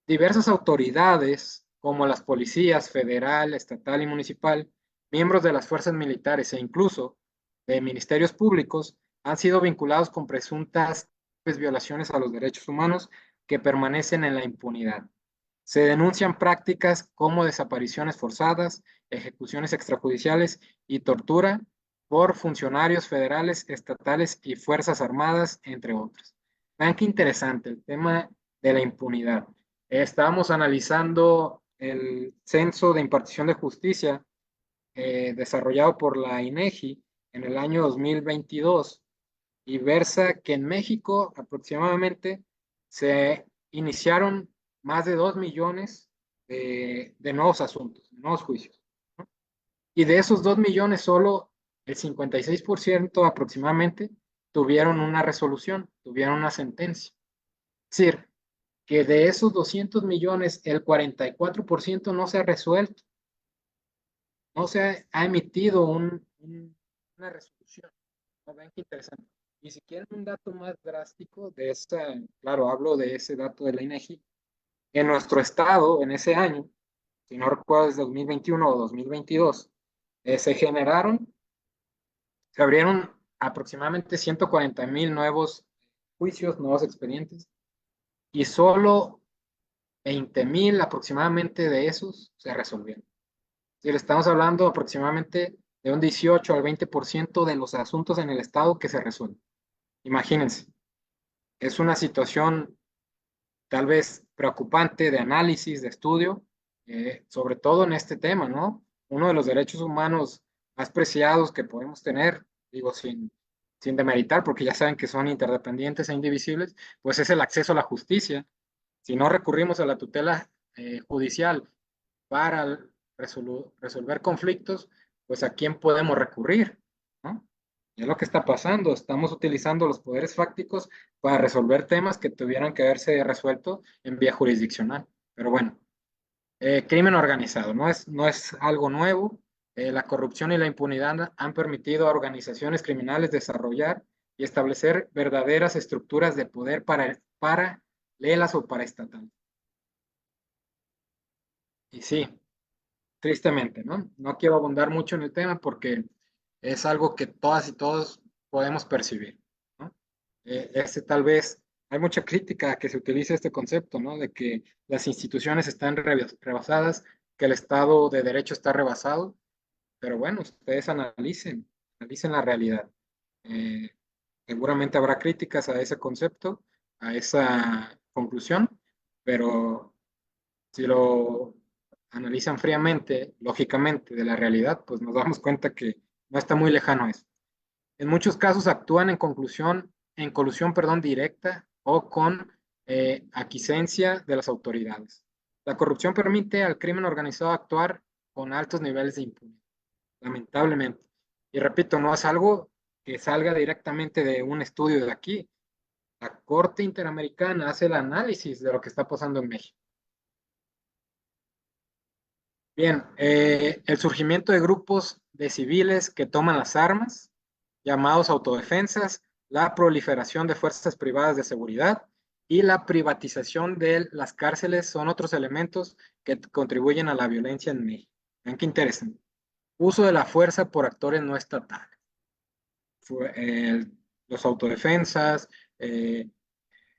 Diversas autoridades, como las policías federal, estatal y municipal, miembros de las fuerzas militares e incluso de ministerios públicos, han sido vinculados con presuntas violaciones a los derechos humanos que permanecen en la impunidad. Se denuncian prácticas como desapariciones forzadas, ejecuciones extrajudiciales y tortura por funcionarios federales, estatales y fuerzas armadas, entre otros. Vean qué interesante el tema de la impunidad. Estábamos analizando el censo de impartición de justicia desarrollado por la INEGI en el año 2022 y versa que en México aproximadamente se iniciaron más de 2 millones de nuevos asuntos, de nuevos juicios, ¿no? Y de esos 2 millones, solo el 56% aproximadamente tuvieron una resolución, tuvieron una sentencia. Es decir, que de esos 200 millones, el 44% no se ha resuelto, no se ha emitido una resolución. ¿No? Ven qué interesante. Y si quieren un dato más drástico de esa, claro, hablo de ese dato de la INEGI, en nuestro estado, en ese año, si no recuerdo, es 2021 o 2022, se generaron, se abrieron aproximadamente 140,000 nuevos juicios, nuevos expedientes, y solo 20,000 aproximadamente de esos se resolvieron. Si le estamos hablando aproximadamente de un 18 al 20% de los asuntos en el estado que se resuelven. Imagínense, es una situación tal vez preocupante de análisis, de estudio, sobre todo en este tema, ¿no? Uno de los derechos humanos más preciados que podemos tener, digo, sin demeritar, porque ya saben que son interdependientes e indivisibles, pues es el acceso a la justicia. Si no recurrimos a la tutela judicial para resolver conflictos, pues a quién podemos recurrir, ¿no? Y es lo que está pasando, estamos utilizando los poderes fácticos para resolver temas que tuvieran que haberse resuelto en vía jurisdiccional. Pero bueno, crimen organizado, no es algo nuevo. La corrupción y la impunidad han permitido a organizaciones criminales desarrollar y establecer verdaderas estructuras de poder paralelas o paraestatales. Y sí, tristemente, ¿no? No quiero abundar mucho en el tema porque es algo que todas y todos podemos percibir, ¿no? Tal vez, hay mucha crítica a que se utilice este concepto, ¿no? De que las instituciones están rebasadas, que el Estado de Derecho está rebasado, pero bueno, ustedes analicen la realidad. Eh, Seguramente habrá críticas a ese concepto, a esa conclusión, pero si lo analizan fríamente, lógicamente, de la realidad, pues nos damos cuenta que no está muy lejano eso. En muchos casos actúan en colusión, perdón, directa o con aquiescencia de las autoridades. La corrupción permite al crimen organizado actuar con altos niveles de impunidad, lamentablemente. Y repito, no es algo que salga directamente de un estudio de aquí. La Corte Interamericana hace el análisis de lo que está pasando en México. Bien, el surgimiento de grupos de civiles que toman las armas, llamados autodefensas, la proliferación de fuerzas privadas de seguridad y la privatización de las cárceles son otros elementos que contribuyen a la violencia en México. Vean qué interesante. Uso de la fuerza por actores no estatales. Los autodefensas, eh,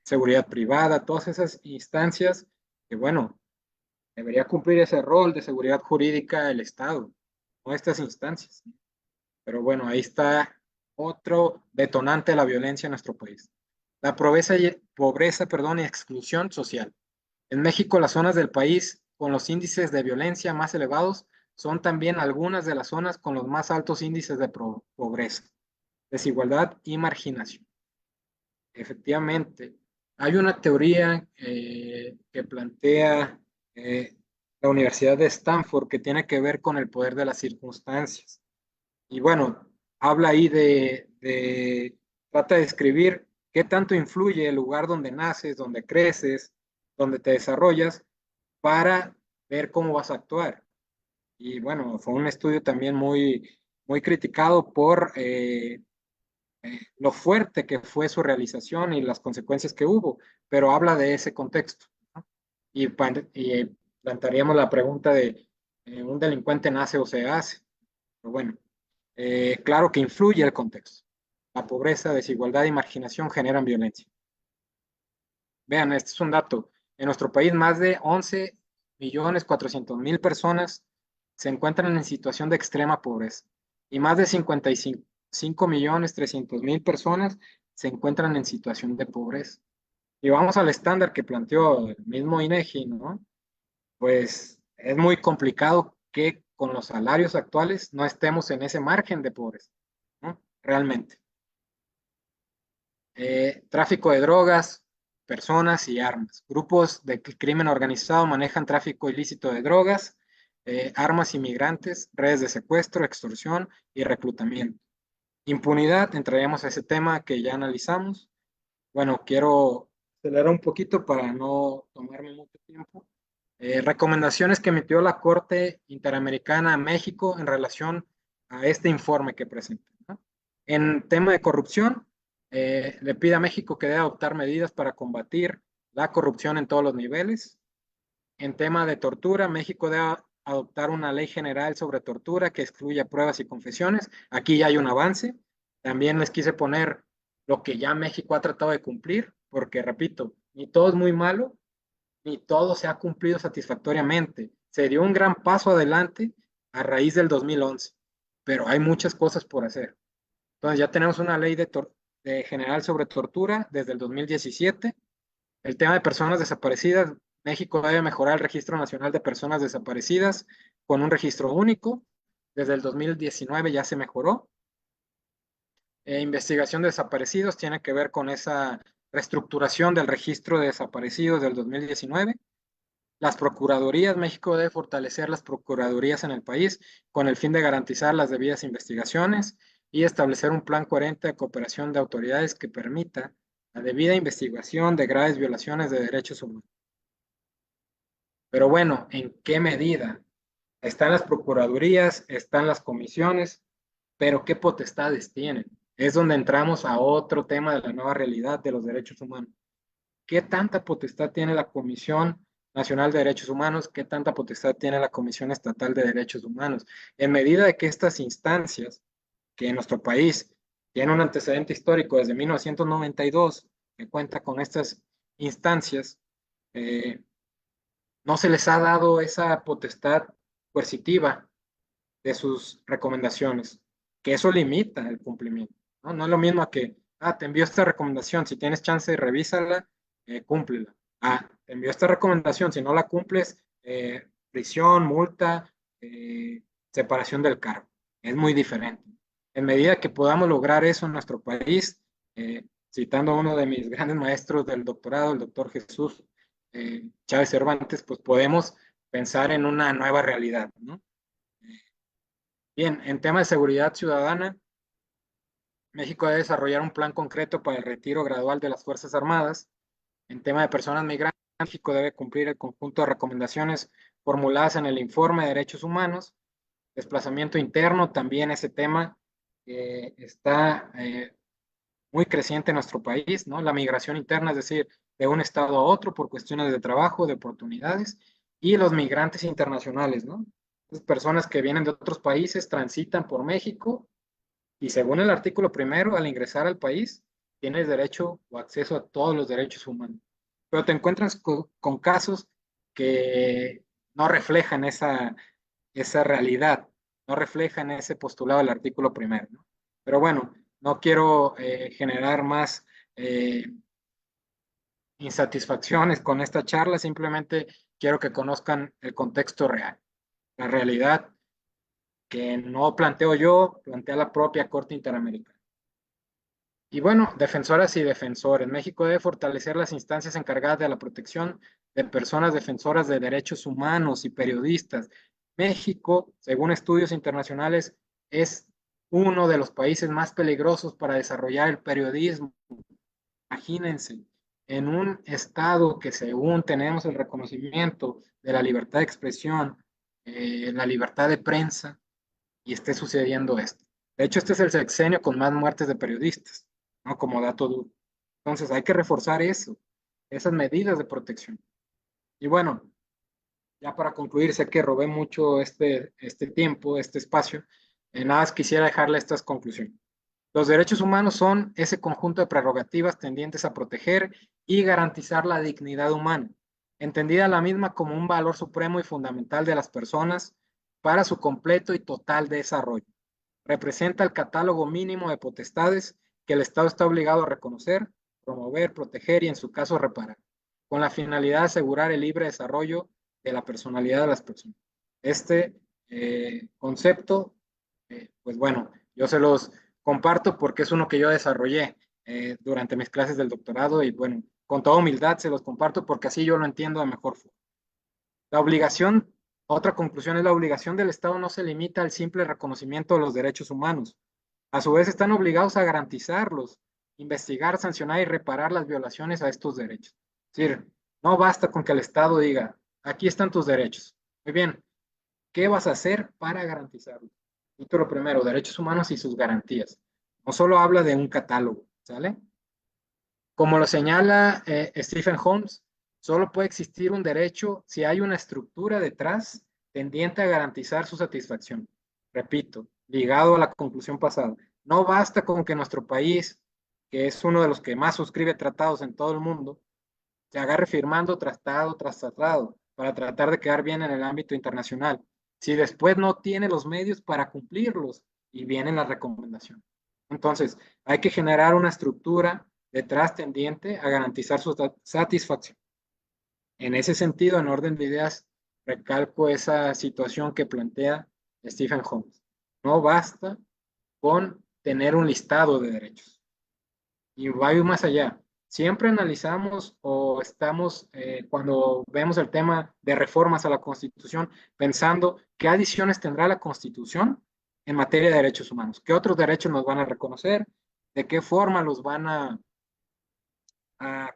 seguridad privada, todas esas instancias que, bueno, debería cumplir ese rol de seguridad jurídica el Estado, no estas instancias. Pero bueno, ahí está otro detonante de la violencia en nuestro país. La pobreza, perdón, y exclusión social. En México, las zonas del país con los índices de violencia más elevados son también algunas de las zonas con los más altos índices de pobreza, desigualdad y marginación. Efectivamente, hay una teoría que plantea eh, la Universidad de Stanford que tiene que ver con el poder de las circunstancias. Y bueno, habla ahí trata de describir qué tanto influye el lugar donde naces, donde creces, donde te desarrollas, para ver cómo vas a actuar. Y bueno, fue un estudio también muy criticado por lo fuerte que fue su realización y las consecuencias que hubo, pero habla de ese contexto, ¿no? Y plantearíamos la pregunta de, ¿un delincuente nace o se hace? Pero bueno, claro que influye el contexto. La pobreza, desigualdad y marginación generan violencia. Vean, este es un dato. En nuestro país, más de 11.400.000 personas se encuentran en situación de extrema pobreza y más de 55.300.000 personas se encuentran en situación de pobreza. Y vamos al estándar que planteó el mismo INEGI, ¿no? Pues es muy complicado que con los salarios actuales no estemos en ese margen de pobreza, ¿no? Realmente. Tráfico de drogas, personas y armas. Grupos de crimen organizado manejan tráfico ilícito de drogas, armas inmigrantes, redes de secuestro, extorsión y reclutamiento. Impunidad, entraríamos a ese tema que ya analizamos. Bueno, quiero acelerar un poquito para no tomarme mucho tiempo. Recomendaciones que emitió la Corte Interamericana a México en relación a este informe que presenta, ¿no? En tema de corrupción, le pide a México que debe adoptar medidas para combatir la corrupción en todos los niveles. En tema de tortura, México debe adoptar una ley general sobre tortura que excluya pruebas y confesiones. Aquí ya hay un avance. También les quise poner lo que ya México ha tratado de cumplir, porque repito, ni todo es muy malo, ni todo se ha cumplido satisfactoriamente. Se dio un gran paso adelante a raíz del 2011, pero hay muchas cosas por hacer. Entonces ya tenemos una ley de general sobre tortura desde el 2017. El tema de personas desaparecidas, México debe mejorar el Registro Nacional de Personas Desaparecidas con un registro único. Desde el 2019 ya se mejoró. Investigación de desaparecidos tiene que ver con esa reestructuración del registro de desaparecidos del 2019. Las procuradurías, México debe fortalecer las procuradurías en el país con el fin de garantizar las debidas investigaciones y establecer un plan coherente de cooperación de autoridades que permita la debida investigación de graves violaciones de derechos humanos. Pero bueno, ¿en qué medida? Están las procuradurías, están las comisiones, pero ¿qué potestades tienen? es donde entramos a otro tema de la nueva realidad de los derechos humanos. ¿Qué tanta potestad tiene la Comisión Nacional de Derechos Humanos? ¿Qué tanta potestad tiene la Comisión Estatal de Derechos Humanos? En medida de que estas instancias, que en nuestro país tienen un antecedente histórico desde 1992, que cuenta con estas instancias, eh, no se les ha dado esa potestad coercitiva de sus recomendaciones, que eso limita el cumplimiento. No, no es lo mismo a que, te envío esta recomendación, si tienes chance, revísala, cúmplela. Te envío esta recomendación, si no la cumples, prisión, multa, separación del cargo. Es muy diferente. En medida que podamos lograr eso en nuestro país, citando a uno de mis grandes maestros del doctorado, el doctor Jesús Chávez Cervantes, pues podemos pensar en una nueva realidad, ¿no? Bien, en tema de seguridad ciudadana, México debe desarrollar un plan concreto para el retiro gradual de las Fuerzas Armadas. En tema de personas migrantes, México debe cumplir el conjunto de recomendaciones formuladas en el informe de derechos humanos. Desplazamiento interno, también ese tema está muy creciente en nuestro país, ¿no? La migración interna, es decir, de un estado a otro por cuestiones de trabajo, de oportunidades, y los migrantes internacionales, ¿no? Entonces, personas que vienen de otros países transitan por México y según el artículo primero, al ingresar al país, tienes derecho o acceso a todos los derechos humanos. Pero te encuentras con casos que no reflejan esa realidad, no reflejan ese postulado del artículo primero, ¿no? Pero bueno, no quiero generar más eh, insatisfacciones con esta charla, simplemente quiero que conozcan el contexto real, la realidad que no planteo yo, plantea la propia Corte Interamericana. Y bueno, defensoras y defensores. México debe fortalecer las instancias encargadas de la protección de personas defensoras de derechos humanos y periodistas. México, según estudios internacionales, es uno de los países más peligrosos para desarrollar el periodismo. Imagínense, en un estado que según tenemos el reconocimiento de la libertad de expresión, la libertad de prensa, y esté sucediendo esto. De hecho, este es el sexenio con más muertes de periodistas, ¿no? Como dato duro. Entonces, hay que reforzar eso, esas medidas de protección. Y bueno, ya para concluir, sé que robé mucho este tiempo, este espacio. Nada más quisiera dejarle estas conclusiones. Los derechos humanos son ese conjunto de prerrogativas tendientes a proteger y garantizar la dignidad humana, entendida la misma como un valor supremo y fundamental de las personas para su completo y total desarrollo. Representa el catálogo mínimo de potestades que el Estado está obligado a reconocer, promover, proteger y en su caso reparar, con la finalidad de asegurar el libre desarrollo de la personalidad de las personas. Este concepto, pues bueno, yo se los comparto porque es uno que yo desarrollé durante mis clases del doctorado y bueno, con toda humildad se los comparto porque así yo lo entiendo de mejor forma. La obligación, otra conclusión es la obligación del Estado no se limita al simple reconocimiento de los derechos humanos. A su vez están obligados a garantizarlos, investigar, sancionar y reparar las violaciones a estos derechos. Es decir, no basta con que el Estado diga, aquí están tus derechos. Muy bien, ¿qué vas a hacer para garantizarlos? Título primero, derechos humanos y sus garantías. No solo habla de un catálogo, ¿sale? Como lo señala Stephen Holmes, solo puede existir un derecho si hay una estructura detrás tendiente a garantizar su satisfacción. Repito, ligado a la conclusión pasada, no basta con que nuestro país, que es uno de los que más suscribe tratados en todo el mundo, se agarre firmando tratado tras tratado para tratar de quedar bien en el ámbito internacional, si después no tiene los medios para cumplirlos y vienen las recomendaciones. Entonces, hay que generar una estructura detrás tendiente a garantizar su satisfacción. En ese sentido, en orden de ideas, recalco esa situación que plantea Stephen Holmes. No basta con tener un listado de derechos. Y va más allá. Siempre analizamos o estamos, cuando vemos el tema de reformas a la Constitución, pensando qué adiciones tendrá la Constitución en materia de derechos humanos, qué otros derechos nos van a reconocer, de qué forma los van a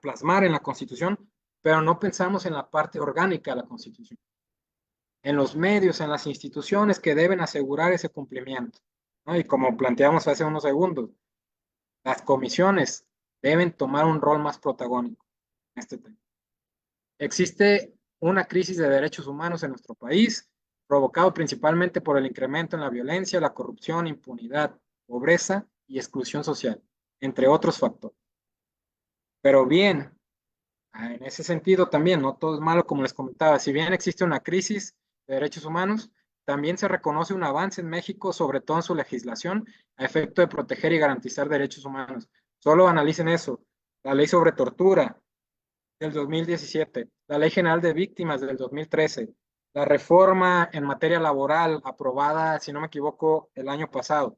plasmar en la Constitución, pero no pensamos en la parte orgánica de la Constitución, en los medios, en las instituciones que deben asegurar ese cumplimiento, ¿no? Y como planteamos hace unos segundos, Las comisiones deben tomar un rol más protagónico en este tema. Existe una crisis de derechos humanos en nuestro país, provocado principalmente por el incremento en la violencia, la corrupción, impunidad, pobreza y exclusión social, entre otros factores. Pero bien, en ese sentido también, no todo es malo, como les comentaba, si bien existe una crisis de derechos humanos, también se reconoce un avance en México, sobre todo en su legislación, a efecto de proteger y garantizar derechos humanos. Solo analicen eso. La ley sobre tortura del 2017, la ley general de víctimas del 2013, la reforma en materia laboral aprobada, si no me equivoco, el año pasado.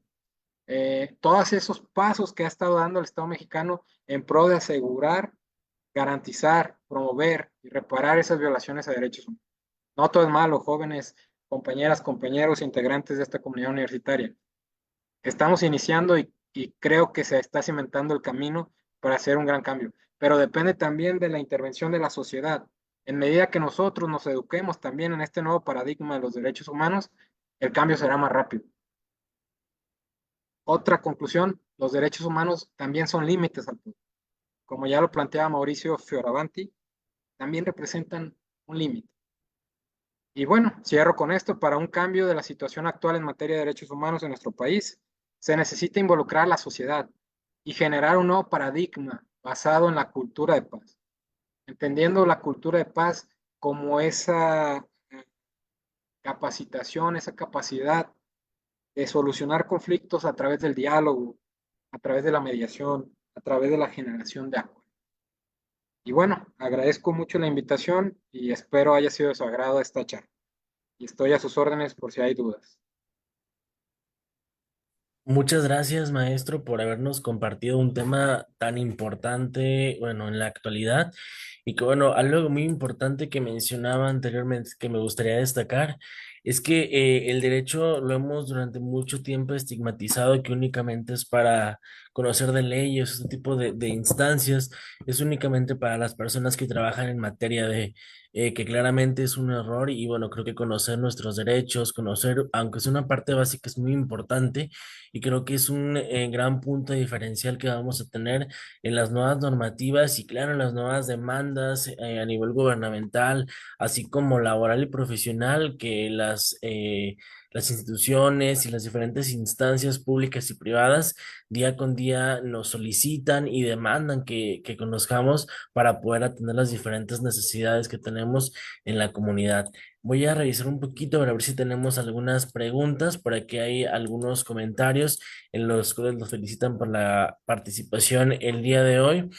Todos esos pasos que ha estado dando el Estado mexicano en pro de asegurar, garantizar, promover y reparar esas violaciones a derechos humanos. No todo es malo, jóvenes, compañeras, compañeros, integrantes de esta comunidad universitaria. Estamos iniciando y creo que se está cimentando el camino para hacer un gran cambio, pero depende también de la intervención de la sociedad. En medida que nosotros nos eduquemos también en este nuevo paradigma de los derechos humanos, el cambio será más rápido. Otra conclusión, los derechos humanos también son límites al poder. Como ya lo planteaba Mauricio Fioravanti, también representan un límite. Y bueno, cierro con esto. Para un cambio de la situación actual en materia de derechos humanos en nuestro país, se necesita involucrar a la sociedad y generar un nuevo paradigma basado en la cultura de paz, entendiendo la cultura de paz como esa capacitación, esa capacidad de solucionar conflictos a través del diálogo, a través de la mediación, a través de la generación de acuerdos. Y bueno, agradezco mucho la invitación y espero haya sido de su agrado esta charla. Y estoy a sus órdenes por si hay dudas. Muchas gracias, maestro, por habernos compartido un tema tan importante, bueno, en la actualidad. Y que, bueno, algo muy importante que mencionaba anteriormente que me gustaría destacar es que el derecho lo hemos durante mucho tiempo estigmatizado que únicamente es para conocer de leyes, este tipo de instancias, es únicamente para las personas que trabajan en materia de que claramente es un error y bueno, creo que conocer nuestros derechos, conocer, aunque es una parte básica, es muy importante y creo que es un gran punto diferencial que vamos a tener en las nuevas normativas y claro, en las nuevas demandas a nivel gubernamental, así como laboral y profesional, que las instituciones y las diferentes instancias públicas y privadas día con día nos solicitan y demandan que conozcamos para poder atender las diferentes necesidades que tenemos en la comunidad. Voy a revisar un poquito para ver si tenemos algunas preguntas. Por aquí hay algunos comentarios en los cuales nos felicitan por la participación el día de hoy.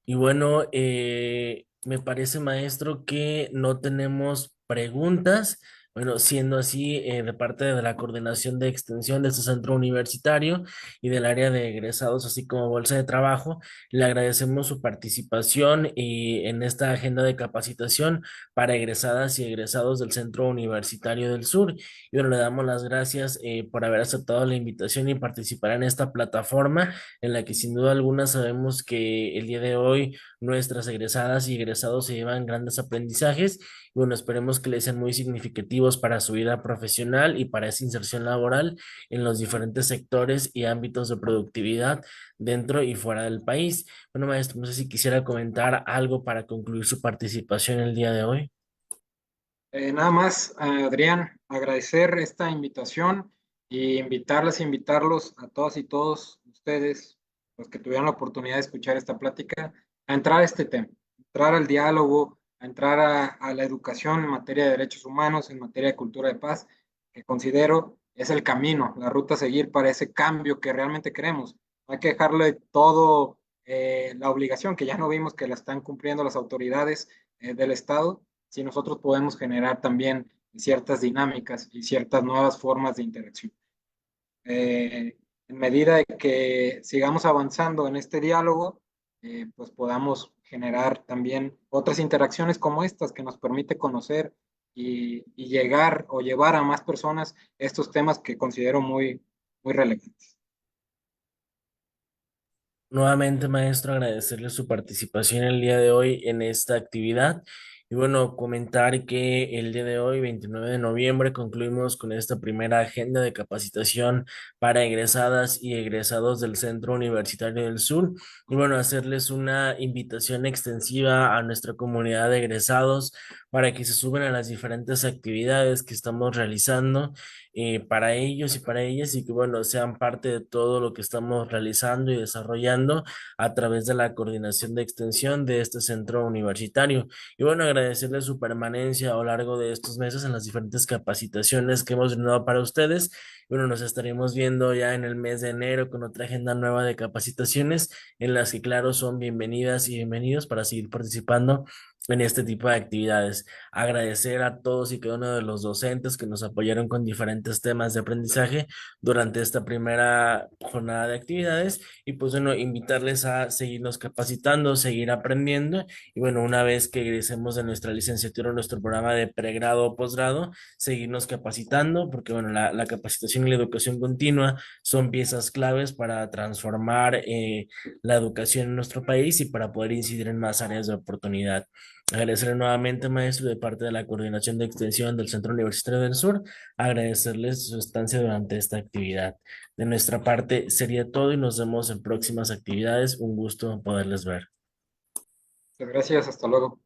Y bueno, me parece, maestro, que no tenemos preguntas. Bueno, siendo así, de parte de la coordinación de extensión de este centro universitario y del área de egresados, así como bolsa de trabajo, le agradecemos su participación y en esta agenda de capacitación para egresadas y egresados del Centro Universitario del Sur. Y bueno, le damos las gracias por haber aceptado la invitación y participar en esta plataforma en la que sin duda alguna sabemos que el día de hoy nuestras egresadas y egresados se llevan grandes aprendizajes. Bueno, esperemos que les sean muy significativos para su vida profesional y para esa inserción laboral en los diferentes sectores y ámbitos de productividad dentro y fuera del país. Bueno, maestro, no sé si quisiera comentar algo para concluir su participación el día de hoy. Nada más, Adrián, agradecer esta invitación y invitarlos a todas y todos ustedes, los que tuvieron la oportunidad de escuchar esta plática, a entrar a este tema, entrar al diálogo, a entrar a la educación en materia de derechos humanos, en materia de cultura de paz, que considero es el camino, la ruta a seguir para ese cambio que realmente queremos. No hay que dejarle todo la obligación, que ya no vimos que la están cumpliendo las autoridades del Estado, si nosotros podemos generar también ciertas dinámicas y ciertas nuevas formas de interacción. En medida de que sigamos avanzando en este diálogo, pues podamos generar también otras interacciones como estas que nos permite conocer y llegar o llevar a más personas estos temas que considero muy relevantes. Nuevamente, maestro, agradecerle su participación el día de hoy en esta actividad. Y bueno, comentar que el día de hoy, 29 de noviembre, concluimos con esta primera agenda de capacitación para egresadas y egresados del Centro Universitario del Sur. Y bueno, hacerles una invitación extensiva a nuestra comunidad de egresados para que se suben a las diferentes actividades que estamos realizando para ellos y para ellas y que bueno, sean parte de todo lo que estamos realizando y desarrollando a través de la coordinación de extensión de este centro universitario. Y bueno, agradecerles su permanencia a lo largo de estos meses en las diferentes capacitaciones que hemos brindado para ustedes. Bueno, nos estaremos viendo ya en el mes de enero con otra agenda nueva de capacitaciones en las que, claro, son bienvenidas y bienvenidos para seguir participando en este tipo de actividades. Agradecer a todos y cada uno de los docentes que nos apoyaron con diferentes temas de aprendizaje durante esta primera jornada de actividades y pues bueno, invitarles a seguirnos capacitando, seguir aprendiendo y bueno, una vez que egresemos de nuestra licenciatura, nuestro programa de pregrado o posgrado, seguirnos capacitando porque bueno, la capacitación y la educación continua son piezas claves para transformar la educación en nuestro país y para poder incidir en más áreas de oportunidad. Agradecerle nuevamente, maestro, de parte de la Coordinación de Extensión del Centro Universitario del Sur, agradecerles su estancia durante esta actividad. De nuestra parte sería todo y nos vemos en próximas actividades. Un gusto poderles ver. Muchas gracias, hasta luego.